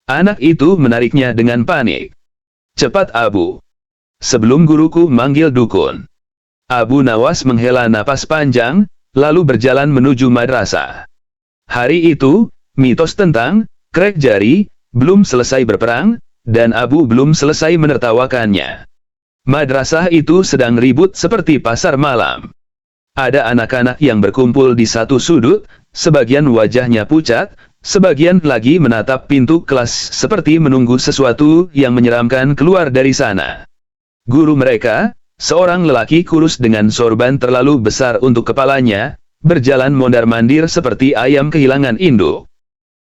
Anak itu menariknya dengan panik. Cepat Abu. Sebelum guruku manggil dukun. Abu Nawas menghela napas panjang, lalu berjalan menuju madrasah. Hari itu, mitos tentang krek jari belum selesai berperang, dan Abu belum selesai menertawakannya. Madrasah itu sedang ribut seperti pasar malam. Ada anak-anak yang berkumpul di satu sudut, sebagian wajahnya pucat, sebagian lagi menatap pintu kelas seperti menunggu sesuatu yang menyeramkan keluar dari sana. Guru mereka, seorang lelaki kurus dengan sorban terlalu besar untuk kepalanya, berjalan mondar-mandir seperti ayam kehilangan induk.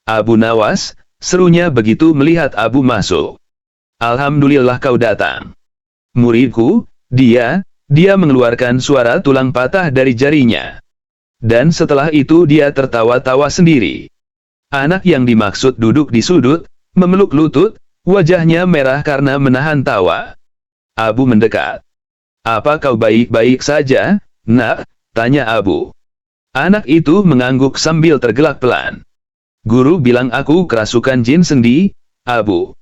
Abu Nawas, serunya begitu melihat Abu masuk. Alhamdulillah kau datang. Muridku, dia mengeluarkan suara tulang patah dari jarinya. Dan setelah itu dia tertawa-tawa sendiri. Anak yang dimaksud duduk di sudut, memeluk lutut, wajahnya merah karena menahan tawa. Abu mendekat. Apa kau baik-baik saja, nak? Tanya Abu. Anak itu mengangguk sambil tergelak pelan. Guru bilang aku kerasukan jin sendi, Abu.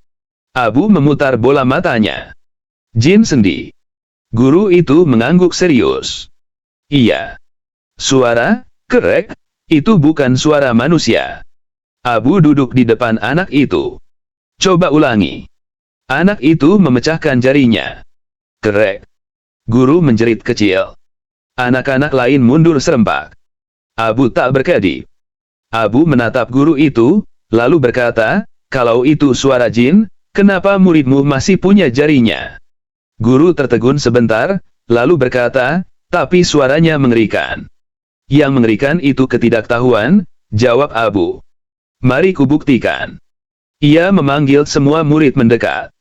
Abu memutar bola matanya. Jin sendi. Guru itu mengangguk serius. Iya. Suara kerek itu bukan suara manusia. Abu duduk di depan anak itu. Coba ulangi. Anak itu memecahkan jarinya. Kerek. Guru menjerit kecil. Anak-anak lain mundur serempak. Abu tak berkedip. Abu menatap guru itu, lalu berkata, kalau itu suara jin, kenapa muridmu masih punya jarinya? Guru tertegun sebentar, lalu berkata, tapi suaranya mengerikan. Yang mengerikan itu ketidaktahuan, jawab Abu. Mari kubuktikan. Ia memanggil semua murid mendekat.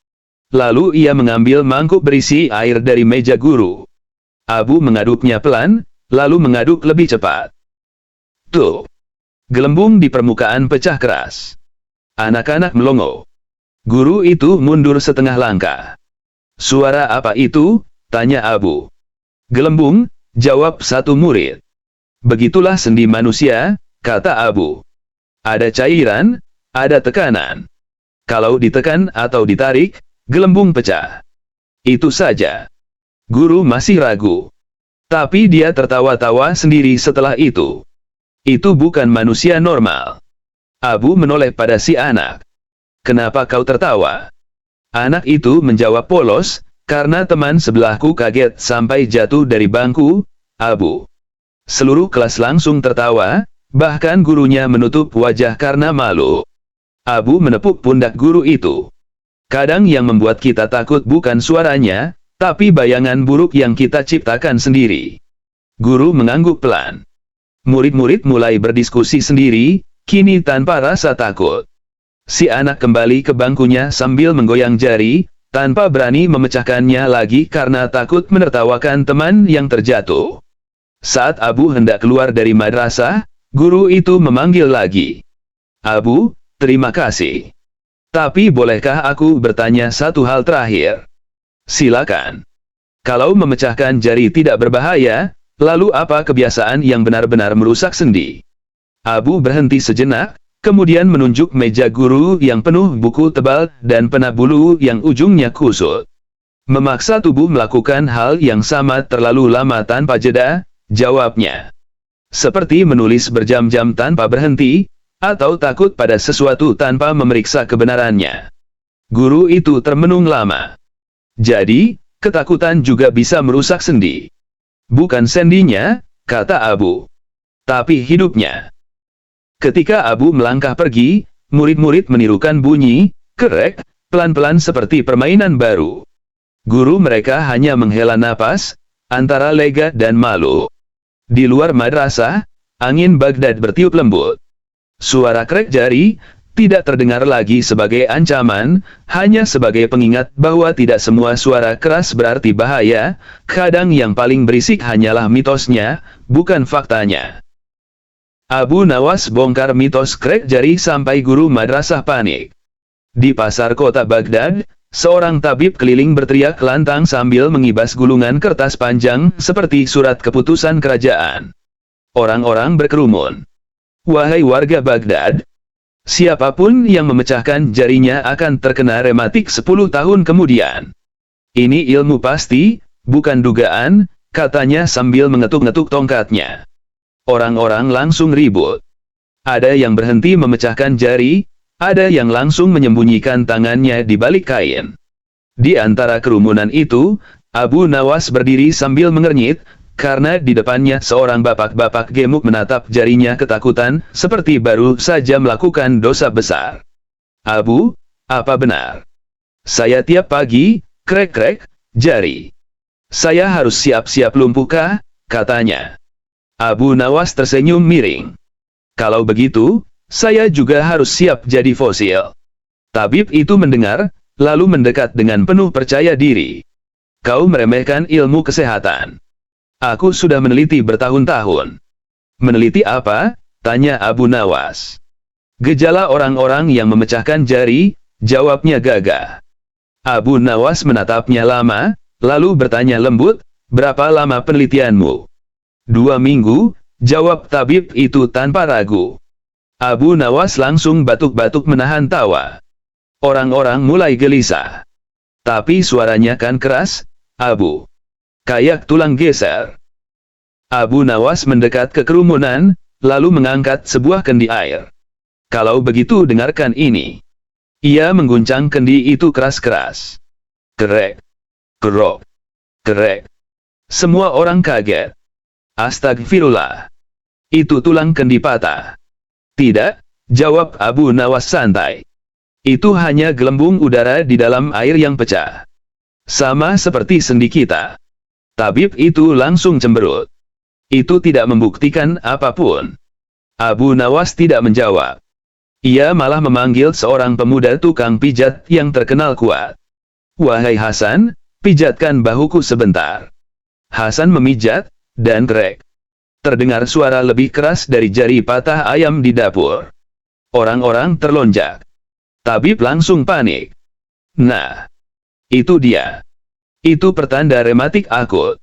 Lalu ia mengambil mangkuk berisi air dari meja guru. Abu mengaduknya pelan, lalu mengaduk lebih cepat. Tuh. Gelembung di permukaan pecah keras. Anak-anak melongo. Guru itu mundur setengah langkah. Suara apa itu? Tanya Abu. Gelembung, jawab satu murid. Begitulah sendi manusia, kata Abu. Ada cairan, ada tekanan. Kalau ditekan atau ditarik, gelembung pecah. Itu saja. Guru masih ragu. Tapi dia tertawa-tawa sendiri setelah itu. Itu bukan manusia normal. Abu menoleh pada si anak. Kenapa kau tertawa? Anak itu menjawab polos, karena teman sebelahku kaget sampai jatuh dari bangku, Abu. Seluruh kelas langsung tertawa, bahkan gurunya menutup wajah karena malu. Abu menepuk pundak guru itu. Kadang yang membuat kita takut bukan suaranya, tapi bayangan buruk yang kita ciptakan sendiri. Guru mengangguk pelan. Murid-murid mulai berdiskusi sendiri, kini tanpa rasa takut. Si anak kembali ke bangkunya sambil menggoyang jari, tanpa berani memecahkannya lagi karena takut menertawakan teman yang terjatuh. Saat Abu hendak keluar dari madrasah, guru itu memanggil lagi. Abu, terima kasih. Tapi bolehkah aku bertanya satu hal terakhir? Silakan. Kalau memecahkan jari tidak berbahaya, lalu apa kebiasaan yang benar-benar merusak sendi? Abu berhenti sejenak, kemudian menunjuk meja guru yang penuh buku tebal dan pena bulu yang ujungnya kusut. Memaksa tubuh melakukan hal yang sama terlalu lama tanpa jeda, jawabnya. Seperti menulis berjam-jam tanpa berhenti, atau takut pada sesuatu tanpa memeriksa kebenarannya. Guru itu termenung lama. Jadi, ketakutan juga bisa merusak sendi. Bukan sendinya, kata Abu, tapi hidupnya. Ketika Abu melangkah pergi, murid-murid menirukan bunyi, kerek, pelan-pelan seperti permainan baru. Guru mereka hanya menghela napas, antara lega dan malu. Di luar madrasah, angin Baghdad bertiup lembut. Suara krek jari tidak terdengar lagi sebagai ancaman, hanya sebagai pengingat bahwa tidak semua suara keras berarti bahaya, kadang yang paling berisik hanyalah mitosnya, bukan faktanya. Abu Nawas bongkar mitos krek jari sampai guru madrasah panik. Di pasar kota Baghdad, seorang tabib keliling berteriak lantang sambil mengibas gulungan kertas panjang seperti surat keputusan kerajaan. Orang-orang berkerumun. Wahai warga Baghdad, siapapun yang memecahkan jarinya akan terkena rematik 10 tahun kemudian. Ini ilmu pasti, bukan dugaan, katanya sambil mengetuk-ngetuk tongkatnya. Orang-orang langsung ribut. Ada yang berhenti memecahkan jari, ada yang langsung menyembunyikan tangannya di balik kain. Di antara kerumunan itu, Abu Nawas berdiri sambil mengernyit, karena di depannya seorang bapak-bapak gemuk menatap jarinya ketakutan, seperti baru saja melakukan dosa besar. Abu, apa benar? Saya tiap pagi, krek-krek, jari. Saya harus siap-siap lumpuh kah? Katanya. Abu Nawas tersenyum miring. Kalau begitu, saya juga harus siap jadi fosil. Tabib itu mendengar, lalu mendekat dengan penuh percaya diri. Kau meremehkan ilmu kesehatan. Aku sudah meneliti bertahun-tahun. Meneliti apa? Tanya Abu Nawas. Gejala orang-orang yang memecahkan jari, jawabnya gagah. Abu Nawas menatapnya lama, lalu bertanya lembut, berapa lama penelitianmu? 2 minggu, jawab tabib itu tanpa ragu. Abu Nawas langsung batuk-batuk menahan tawa. Orang-orang mulai gelisah. Tapi suaranya kan keras, Abu. Kayak tulang geser. Abu Nawas mendekat ke kerumunan, lalu mengangkat sebuah kendi air. Kalau begitu dengarkan ini. Ia mengguncang kendi itu keras-keras. Kerek. Kerok. Kerek. Semua orang kaget. Astagfirullah. Itu tulang kendi patah. Tidak, jawab Abu Nawas santai. Itu hanya gelembung udara di dalam air yang pecah. Sama seperti sendi kita. Tabib itu langsung cemberut. Itu tidak membuktikan apapun. Abu Nawas tidak menjawab. Ia malah memanggil seorang pemuda tukang pijat yang terkenal kuat. Wahai Hasan, pijatkan bahuku sebentar. Hasan memijat, dan krek. Terdengar suara lebih keras dari jari patah ayam di dapur. Orang-orang terlonjak. Tabib langsung panik. Nah, itu dia. Itu pertanda rematik akut.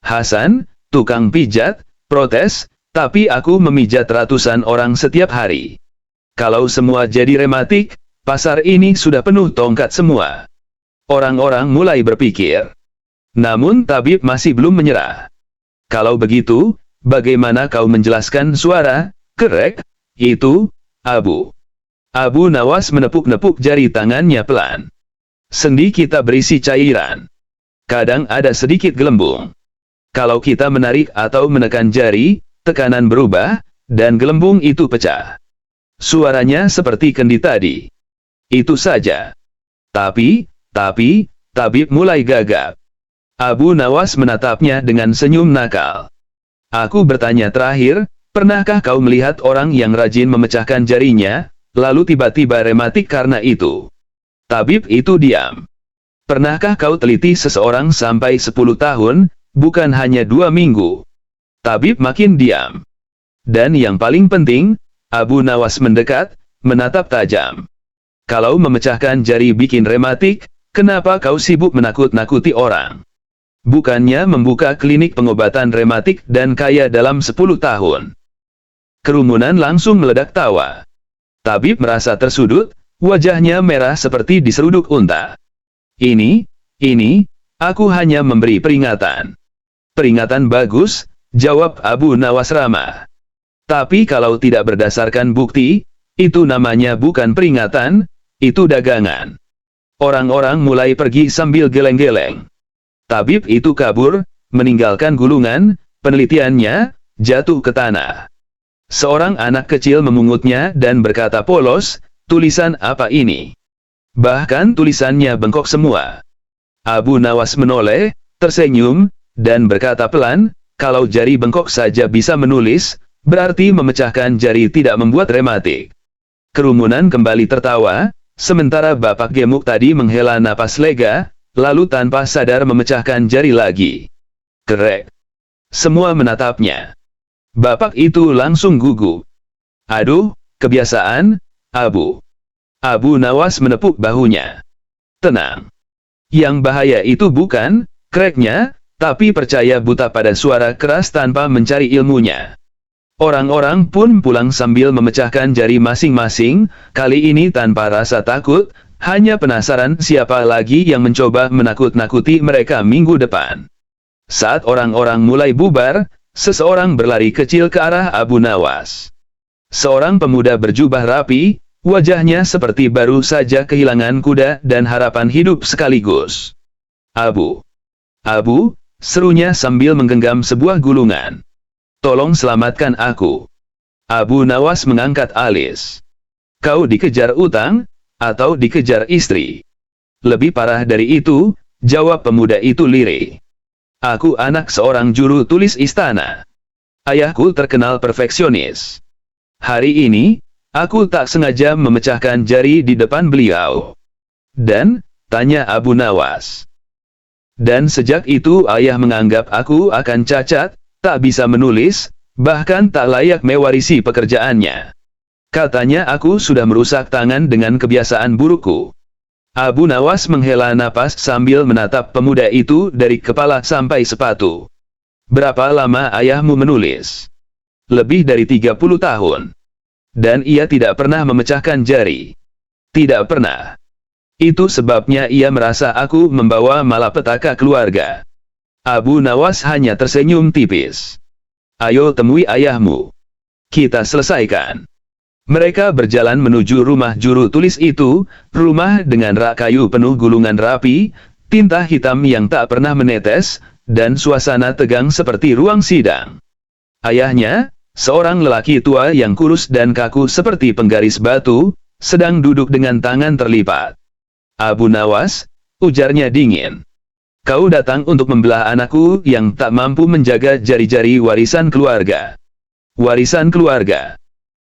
Hasan, tukang pijat, protes, tapi aku memijat ratusan orang setiap hari. Kalau semua jadi rematik, pasar ini sudah penuh tongkat semua. Orang-orang mulai berpikir. Namun tabib masih belum menyerah. Kalau begitu, bagaimana kau menjelaskan suara, kerek, itu, Abu? Abu Nawas menepuk-nepuk jari tangannya pelan. Sendi kita berisi cairan. Kadang ada sedikit gelembung. Kalau kita menarik atau menekan jari, tekanan berubah, dan gelembung itu pecah. Suaranya seperti kendi tadi. Itu saja. Tapi, tabib mulai gagap. Abu Nawas menatapnya dengan senyum nakal. Aku bertanya terakhir, pernahkah kau melihat orang yang rajin memecahkan jarinya, lalu tiba-tiba rematik karena itu. Tabib itu diam. Pernahkah kau teliti seseorang sampai 10 tahun, bukan hanya 2 minggu? Tabib makin diam. Dan yang paling penting, Abu Nawas mendekat, menatap tajam. Kalau memecahkan jari bikin rematik, kenapa kau sibuk menakut-nakuti orang? Bukannya membuka klinik pengobatan rematik dan kaya dalam 10 tahun. Kerumunan langsung meledak tawa. Tabib merasa tersudut, wajahnya merah seperti diseruduk unta. Ini, aku hanya memberi peringatan. Peringatan bagus, jawab Abu Nawas ramah. Tapi kalau tidak berdasarkan bukti, itu namanya bukan peringatan, itu dagangan. Orang-orang mulai pergi sambil geleng-geleng. Tabib itu kabur, meninggalkan gulungan, penelitiannya, jatuh ke tanah. Seorang anak kecil memungutnya dan berkata polos, tulisan apa ini? Bahkan tulisannya bengkok semua. Abu Nawas menoleh, tersenyum, dan berkata pelan, kalau jari bengkok saja bisa menulis, berarti memecahkan jari tidak membuat rematik. Kerumunan kembali tertawa, sementara Bapak Gemuk tadi menghela napas lega, lalu tanpa sadar memecahkan jari lagi. Kerek. Semua menatapnya. Bapak itu langsung gugup. Aduh, kebiasaan, Abu. Abu Nawas menepuk bahunya. Tenang. Yang bahaya itu bukan kreknya, tapi percaya buta pada suara keras tanpa mencari ilmunya. Orang-orang pun pulang sambil memecahkan jari masing-masing, kali ini tanpa rasa takut, hanya penasaran siapa lagi yang mencoba menakut-nakuti mereka minggu depan. Saat orang-orang mulai bubar, seseorang berlari kecil ke arah Abu Nawas. Seorang pemuda berjubah rapi, wajahnya seperti baru saja kehilangan kuda dan harapan hidup sekaligus. Abu, serunya sambil menggenggam sebuah gulungan. Tolong selamatkan aku. Abu Nawas mengangkat alis. Kau dikejar utang, atau dikejar istri? Lebih parah dari itu, jawab pemuda itu lirih. Aku anak seorang juru tulis istana. Ayahku terkenal perfeksionis. Hari ini, aku tak sengaja memecahkan jari di depan beliau. Dan, tanya Abu Nawas. Dan sejak itu ayah menganggap aku akan cacat, tak bisa menulis, bahkan tak layak mewarisi pekerjaannya. Katanya aku sudah merusak tangan dengan kebiasaan burukku. Abu Nawas menghela napas sambil menatap pemuda itu dari kepala sampai sepatu. Berapa lama ayahmu menulis? Lebih dari 30 tahun. Dan ia tidak pernah memecahkan jari. Tidak pernah. Itu sebabnya ia merasa aku membawa malapetaka keluarga. Abu Nawas hanya tersenyum tipis. Ayo temui ayahmu. Kita selesaikan. Mereka berjalan menuju rumah juru tulis itu, rumah dengan rak kayu penuh gulungan rapi, tinta hitam yang tak pernah menetes, dan suasana tegang seperti ruang sidang. Ayahnya, seorang lelaki tua yang kurus dan kaku seperti penggaris batu, sedang duduk dengan tangan terlipat. Abu Nawas, ujarnya dingin. Kau datang untuk membelah anakku yang tak mampu menjaga jari-jari warisan keluarga. Warisan keluarga.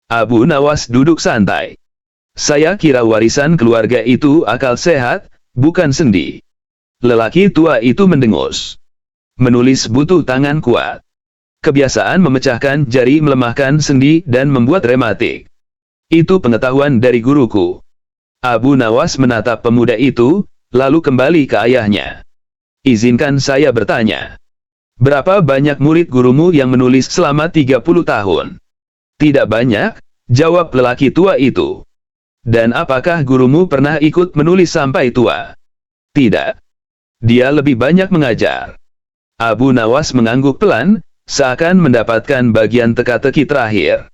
Abu Nawas duduk santai. Saya kira warisan keluarga itu akal sehat, bukan sendi. Lelaki tua itu mendengus. Menulis butuh tangan kuat. Kebiasaan memecahkan jari melemahkan sendi dan membuat rematik. Itu pengetahuan dari guruku. Abu Nawas menatap pemuda itu, lalu kembali ke ayahnya. Izinkan saya bertanya. Berapa banyak murid gurumu yang menulis selama 30 tahun? Tidak banyak, jawab lelaki tua itu. Dan apakah gurumu pernah ikut menulis sampai tua? Tidak. Dia lebih banyak mengajar. Abu Nawas mengangguk pelan, seakan mendapatkan bagian teka-teki terakhir.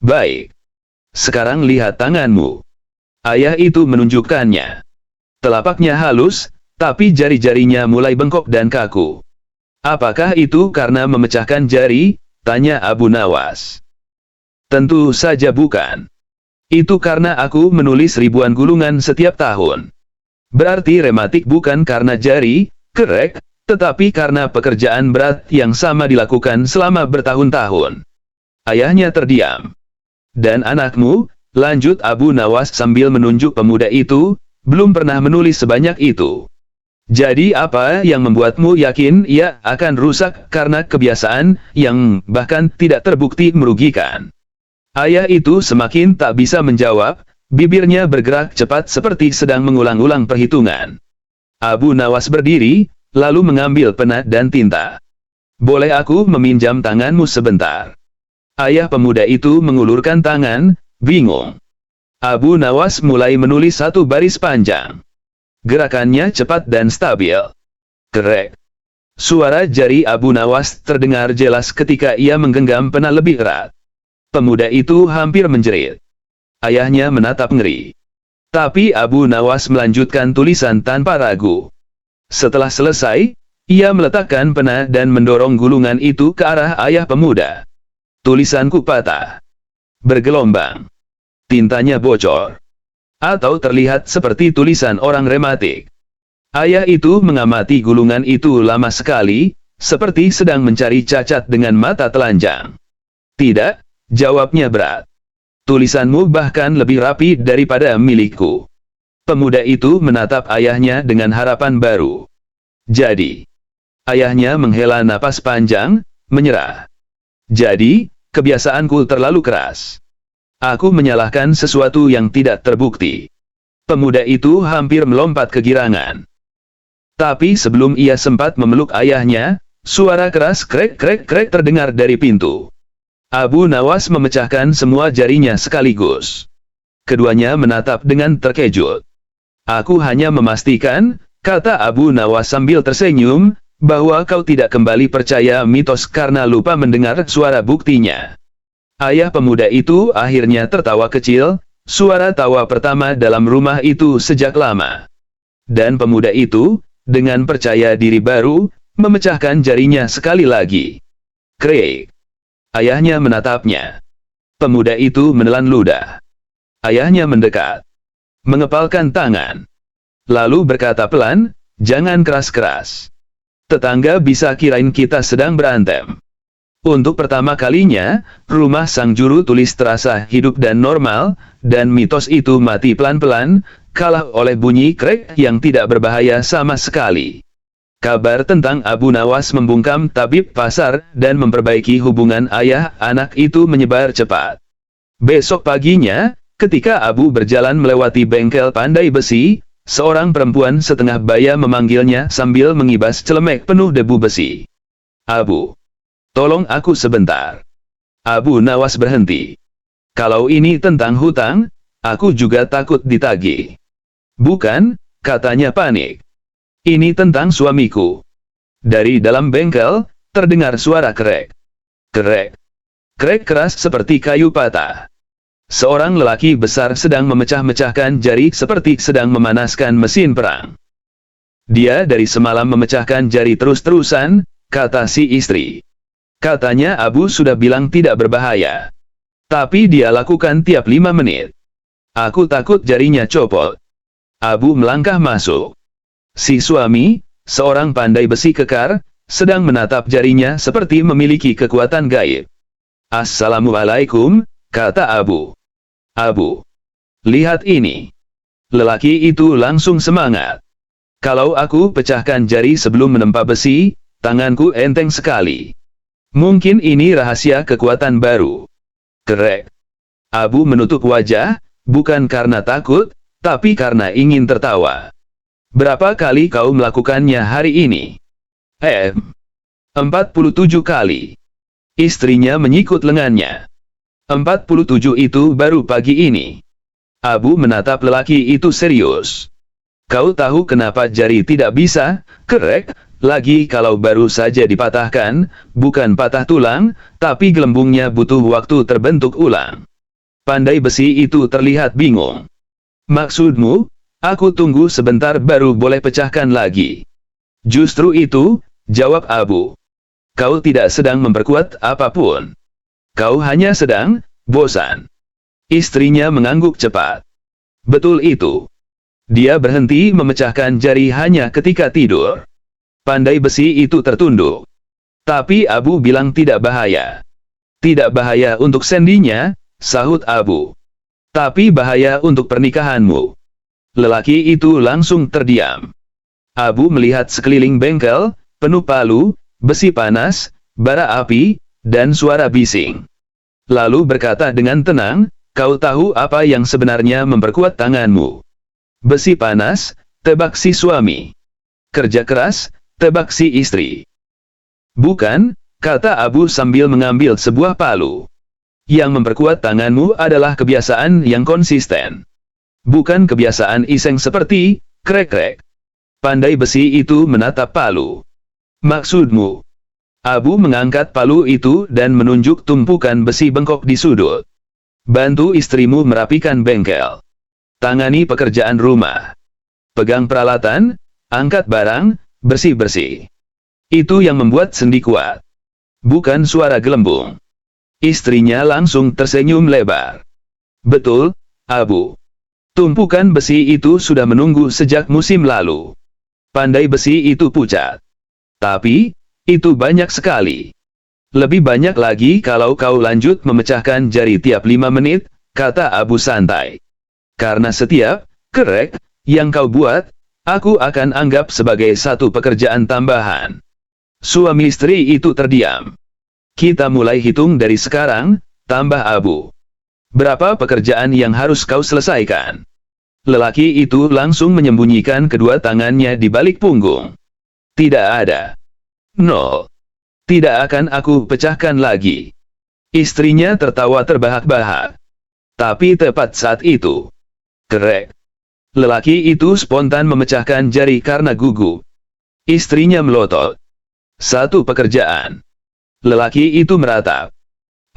Baik. Sekarang lihat tanganmu. Ayah itu menunjukkannya. Telapaknya halus, tapi jari-jarinya mulai bengkok dan kaku. Apakah itu karena memecahkan jari? Tanya Abu Nawas. Tentu saja bukan. Itu karena aku menulis ribuan gulungan setiap tahun. Berarti rematik bukan karena jari, kerek, tetapi karena pekerjaan berat yang sama dilakukan selama bertahun-tahun. Ayahnya terdiam. Dan anakmu? Lanjut Abu Nawas sambil menunjuk pemuda itu, belum pernah menulis sebanyak itu. Jadi apa yang membuatmu yakin ia akan rusak karena kebiasaan yang bahkan tidak terbukti merugikan? Ayah itu semakin tak bisa menjawab, bibirnya bergerak cepat seperti sedang mengulang-ulang perhitungan. Abu Nawas berdiri, lalu mengambil pena dan tinta. Boleh aku meminjam tanganmu sebentar? Ayah pemuda itu mengulurkan tangan, bingung. Abu Nawas mulai menulis satu baris panjang. Gerakannya cepat dan stabil. Krek. Suara jari Abu Nawas terdengar jelas ketika ia menggenggam pena lebih erat. Pemuda itu hampir menjerit. Ayahnya menatap ngeri. Tapi Abu Nawas melanjutkan tulisan tanpa ragu. Setelah selesai, ia meletakkan pena dan mendorong gulungan itu ke arah ayah pemuda. Tulisanku patah. Bergelombang. Tintanya bocor. Atau terlihat seperti tulisan orang rematik. Ayah itu mengamati gulungan itu lama sekali, seperti sedang mencari cacat dengan mata telanjang. Tidak, jawabnya berat. Tulisanmu bahkan lebih rapi daripada milikku. Pemuda itu menatap ayahnya dengan harapan baru. Jadi, ayahnya menghela napas panjang, menyerah. Jadi, kebiasaanku terlalu keras. Aku menyalahkan sesuatu yang tidak terbukti. Pemuda itu hampir melompat kegirangan. Tapi sebelum ia sempat memeluk ayahnya, suara keras krek-krek-krek terdengar dari pintu. Abu Nawas memecahkan semua jarinya sekaligus. Keduanya menatap dengan terkejut. Aku hanya memastikan, kata Abu Nawas sambil tersenyum, bahwa kau tidak kembali percaya mitos karena lupa mendengar suara buktinya. Ayah pemuda itu akhirnya tertawa kecil, suara tawa pertama dalam rumah itu sejak lama. Dan pemuda itu, dengan percaya diri baru, memecahkan jarinya sekali lagi. Krek. Ayahnya menatapnya. Pemuda itu menelan ludah. Ayahnya mendekat. Mengepalkan tangan. Lalu berkata pelan, jangan keras-keras. Tetangga bisa kirain kita sedang berantem. Untuk pertama kalinya, rumah sang juru tulis terasa hidup dan normal, dan mitos itu mati pelan-pelan, kalah oleh bunyi krek yang tidak berbahaya sama sekali. Kabar tentang Abu Nawas membungkam tabib pasar dan memperbaiki hubungan ayah-anak itu menyebar cepat. Besok paginya, ketika Abu berjalan melewati bengkel pandai besi, seorang perempuan setengah baya memanggilnya sambil mengibas celemek penuh debu besi. Abu. Tolong aku sebentar. Abu Nawas berhenti. Kalau ini tentang hutang, aku juga takut ditagih. Bukan, katanya panik. Ini tentang suamiku. Dari dalam bengkel, terdengar suara krek. Krek. Krek keras seperti kayu patah. Seorang lelaki besar sedang memecah-mecahkan jari seperti sedang memanaskan mesin perang. Dia dari semalam memecahkan jari terus-terusan, kata si istri. Katanya Abu sudah bilang tidak berbahaya. Tapi dia lakukan tiap 5 menit. Aku takut jarinya copot. Abu melangkah masuk. Si suami, seorang pandai besi kekar, sedang menatap jarinya seperti memiliki kekuatan gaib. Assalamualaikum, kata Abu. Abu. Lihat ini. Lelaki itu langsung semangat. Kalau aku pecahkan jari sebelum menempa besi, tanganku enteng sekali. Mungkin ini rahasia kekuatan baru. Krek. Abu menutup wajah, bukan karena takut, tapi karena ingin tertawa. Berapa kali kau melakukannya hari ini? 47 kali. Istrinya menyikut lengannya. 47 itu baru pagi ini. Abu menatap lelaki itu serius. Kau tahu kenapa jari tidak bisa, krek, lagi kalau baru saja dipatahkan, bukan patah tulang, tapi gelembungnya butuh waktu terbentuk ulang. Pandai besi itu terlihat bingung. Maksudmu, aku tunggu sebentar baru boleh pecahkan lagi. Justru itu, jawab Abu. Kau tidak sedang memperkuat apapun. Kau hanya sedang bosan. Istrinya mengangguk cepat. Betul itu. Dia berhenti memecahkan jari hanya ketika tidur. Pandai besi itu tertunduk. Tapi Abu bilang tidak bahaya. Tidak bahaya untuk sendinya, sahut Abu. Tapi bahaya untuk pernikahanmu. Lelaki itu langsung terdiam. Abu melihat sekeliling bengkel, penuh palu, besi panas, bara api, dan suara bising. Lalu berkata dengan tenang, kau tahu apa yang sebenarnya memperkuat tanganmu. Besi panas, tebak si suami. Kerja keras, tebak si istri. Bukan, kata Abu sambil mengambil sebuah palu. Yang memperkuat tanganmu adalah kebiasaan yang konsisten. Bukan kebiasaan iseng seperti, krek-krek. Pandai besi itu menatap palu. Maksudmu? Abu mengangkat palu itu dan menunjuk tumpukan besi bengkok di sudut. Bantu istrimu merapikan bengkel. Tangani pekerjaan rumah. Pegang peralatan, angkat barang, bersih-bersih. Itu yang membuat sendi kuat. Bukan suara gelembung. Istrinya langsung tersenyum lebar. Betul, Abu. Tumpukan besi itu sudah menunggu sejak musim lalu. Pandai besi itu pucat. Tapi, itu banyak sekali. Lebih banyak lagi kalau kau lanjut memecahkan jari tiap 5 menit, kata Abu santai. Karena setiap krek yang kau buat, aku akan anggap sebagai satu pekerjaan tambahan. Suami istri itu terdiam. Kita mulai hitung dari sekarang, tambah Abu. Berapa pekerjaan yang harus kau selesaikan? Lelaki itu langsung menyembunyikan kedua tangannya di balik punggung. Tidak ada. 0. Tidak akan aku pecahkan lagi. Istrinya tertawa terbahak-bahak. Tapi tepat saat itu. Krek. Lelaki itu spontan memecahkan jari karena gugup. Istrinya melotot. Satu pekerjaan. Lelaki itu meratap.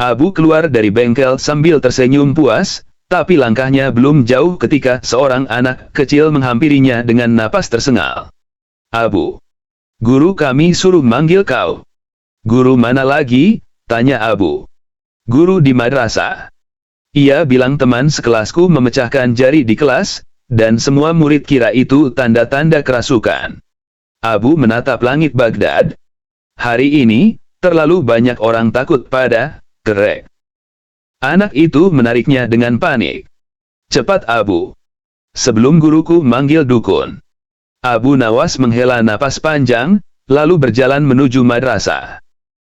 Abu keluar dari bengkel sambil tersenyum puas, tapi langkahnya belum jauh ketika seorang anak kecil menghampirinya dengan napas tersengal. Abu. Guru kami suruh manggil kau. Guru mana lagi? Tanya Abu. Guru di madrasah. Ia bilang teman sekelasku memecahkan jari di kelas, dan semua murid kira itu tanda-tanda kerasukan. Abu menatap langit Baghdad. Hari ini, terlalu banyak orang takut pada krek. Anak itu menariknya dengan panik. Cepat Abu. Sebelum guruku manggil dukun. Abu Nawas menghela napas panjang, lalu berjalan menuju madrasah.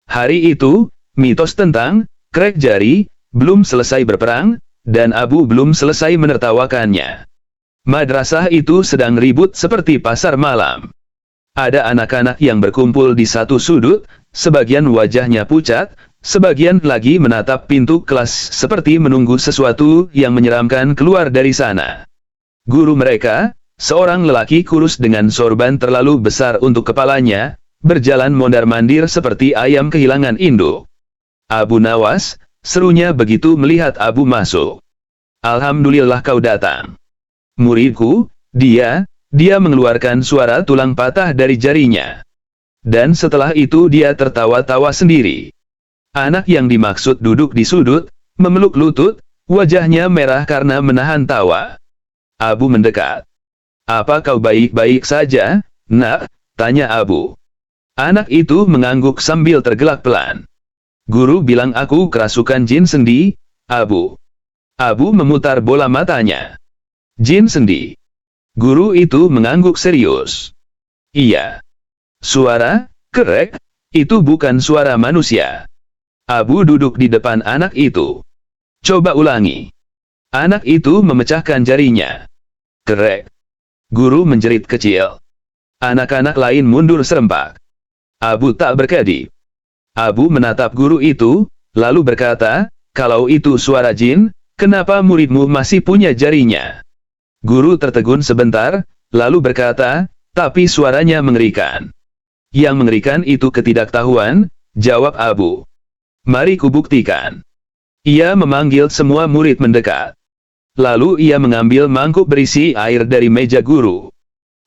Hari itu, mitos tentang krek jari belum selesai berperang, dan Abu belum selesai menertawakannya. Madrasah itu sedang ribut seperti pasar malam. Ada anak-anak yang berkumpul di satu sudut, sebagian wajahnya pucat, sebagian lagi menatap pintu kelas seperti menunggu sesuatu yang menyeramkan keluar dari sana. Guru mereka, seorang lelaki kurus dengan sorban terlalu besar untuk kepalanya, berjalan mondar-mandir seperti ayam kehilangan induk. Abu Nawas, serunya begitu melihat Abu masuk. Alhamdulillah kau datang. Muridku, dia mengeluarkan suara tulang patah dari jarinya. Dan setelah itu dia tertawa-tawa sendiri. Anak yang dimaksud duduk di sudut, memeluk lutut, wajahnya merah karena menahan tawa. Abu mendekat. Apa kau baik-baik saja, nak? Tanya Abu. Anak itu mengangguk sambil tergelak pelan. Guru bilang aku kerasukan jin sendi, Abu. Abu memutar bola matanya. Jin sendi. Guru itu mengangguk serius. Iya. Suara, krek, itu bukan suara manusia. Abu duduk di depan anak itu. Coba ulangi. Anak itu memecahkan jarinya. Krek. Guru menjerit kecil. Anak-anak lain mundur serempak. Abu tak berkedip. Abu menatap guru itu, lalu berkata, kalau itu suara jin, kenapa muridmu masih punya jarinya? Guru tertegun sebentar, lalu berkata, tapi suaranya mengerikan. Yang mengerikan itu ketidaktahuan, jawab Abu. Mari kubuktikan. Ia memanggil semua murid mendekat. Lalu ia mengambil mangkuk berisi air dari meja guru.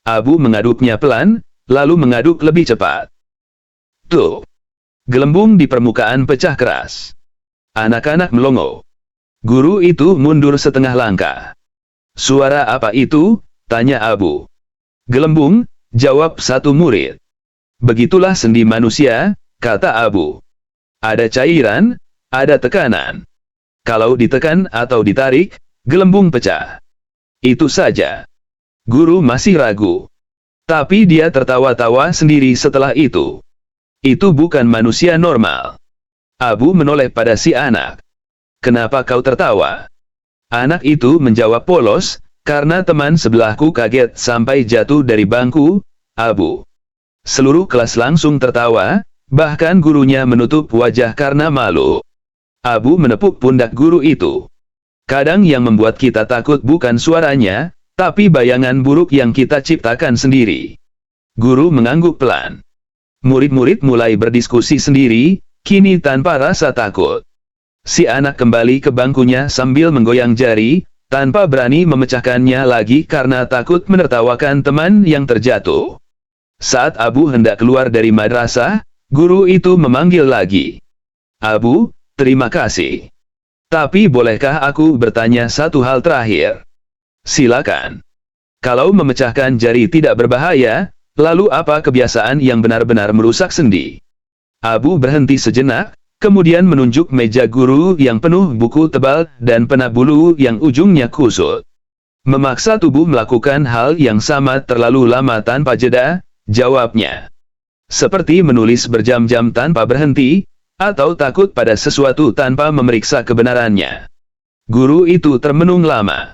Abu mengaduknya pelan, lalu mengaduk lebih cepat. Tuh. Gelembung di permukaan pecah keras. Anak-anak melongo. Guru itu mundur setengah langkah. Suara apa itu? Tanya Abu. Gelembung, jawab satu murid. Begitulah sendi manusia, kata Abu. Ada cairan, ada tekanan. Kalau ditekan atau ditarik, Gelembung pecah. Itu saja. Guru masih ragu. Tapi dia tertawa-tawa sendiri setelah itu. Itu bukan manusia normal. Abu menoleh pada si anak. Kenapa kau tertawa? Anak itu menjawab polos, karena teman sebelahku kaget sampai jatuh dari bangku, Abu. Seluruh kelas langsung tertawa, bahkan gurunya menutup wajah karena malu. Abu menepuk pundak guru itu. Kadang yang membuat kita takut bukan suaranya, tapi bayangan buruk yang kita ciptakan sendiri. Guru mengangguk pelan. Murid-murid mulai berdiskusi sendiri, kini tanpa rasa takut. Si anak kembali ke bangkunya sambil menggoyang jari, tanpa berani memecahkannya lagi karena takut menertawakan teman yang terjatuh. Saat Abu hendak keluar dari madrasah, guru itu memanggil lagi. Abu, terima kasih. Tapi bolehkah aku bertanya satu hal terakhir? Silakan. Kalau memecahkan jari tidak berbahaya, lalu apa kebiasaan yang benar-benar merusak sendi? Abu berhenti sejenak, kemudian menunjuk meja guru yang penuh buku tebal dan pena bulu yang ujungnya kusut. Memaksa tubuh melakukan hal yang sama terlalu lama tanpa jeda, jawabnya. Seperti menulis berjam-jam tanpa berhenti, atau takut pada sesuatu tanpa memeriksa kebenarannya. Guru itu termenung lama.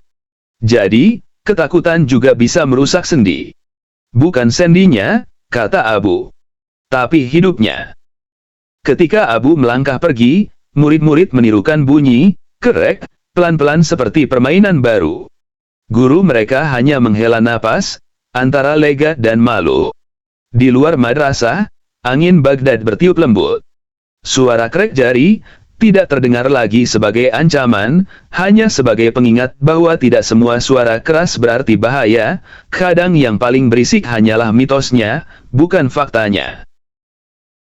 Jadi, ketakutan juga bisa merusak sendi. Bukan sendinya, kata Abu. Tapi hidupnya. Ketika Abu melangkah pergi, murid-murid menirukan bunyi, kerek, pelan-pelan seperti permainan baru. Guru mereka hanya menghela napas, antara lega dan malu. Di luar madrasah, angin Baghdad bertiup lembut. Suara krek jari tidak terdengar lagi sebagai ancaman, hanya sebagai pengingat bahwa tidak semua suara keras berarti bahaya, kadang yang paling berisik hanyalah mitosnya, bukan faktanya.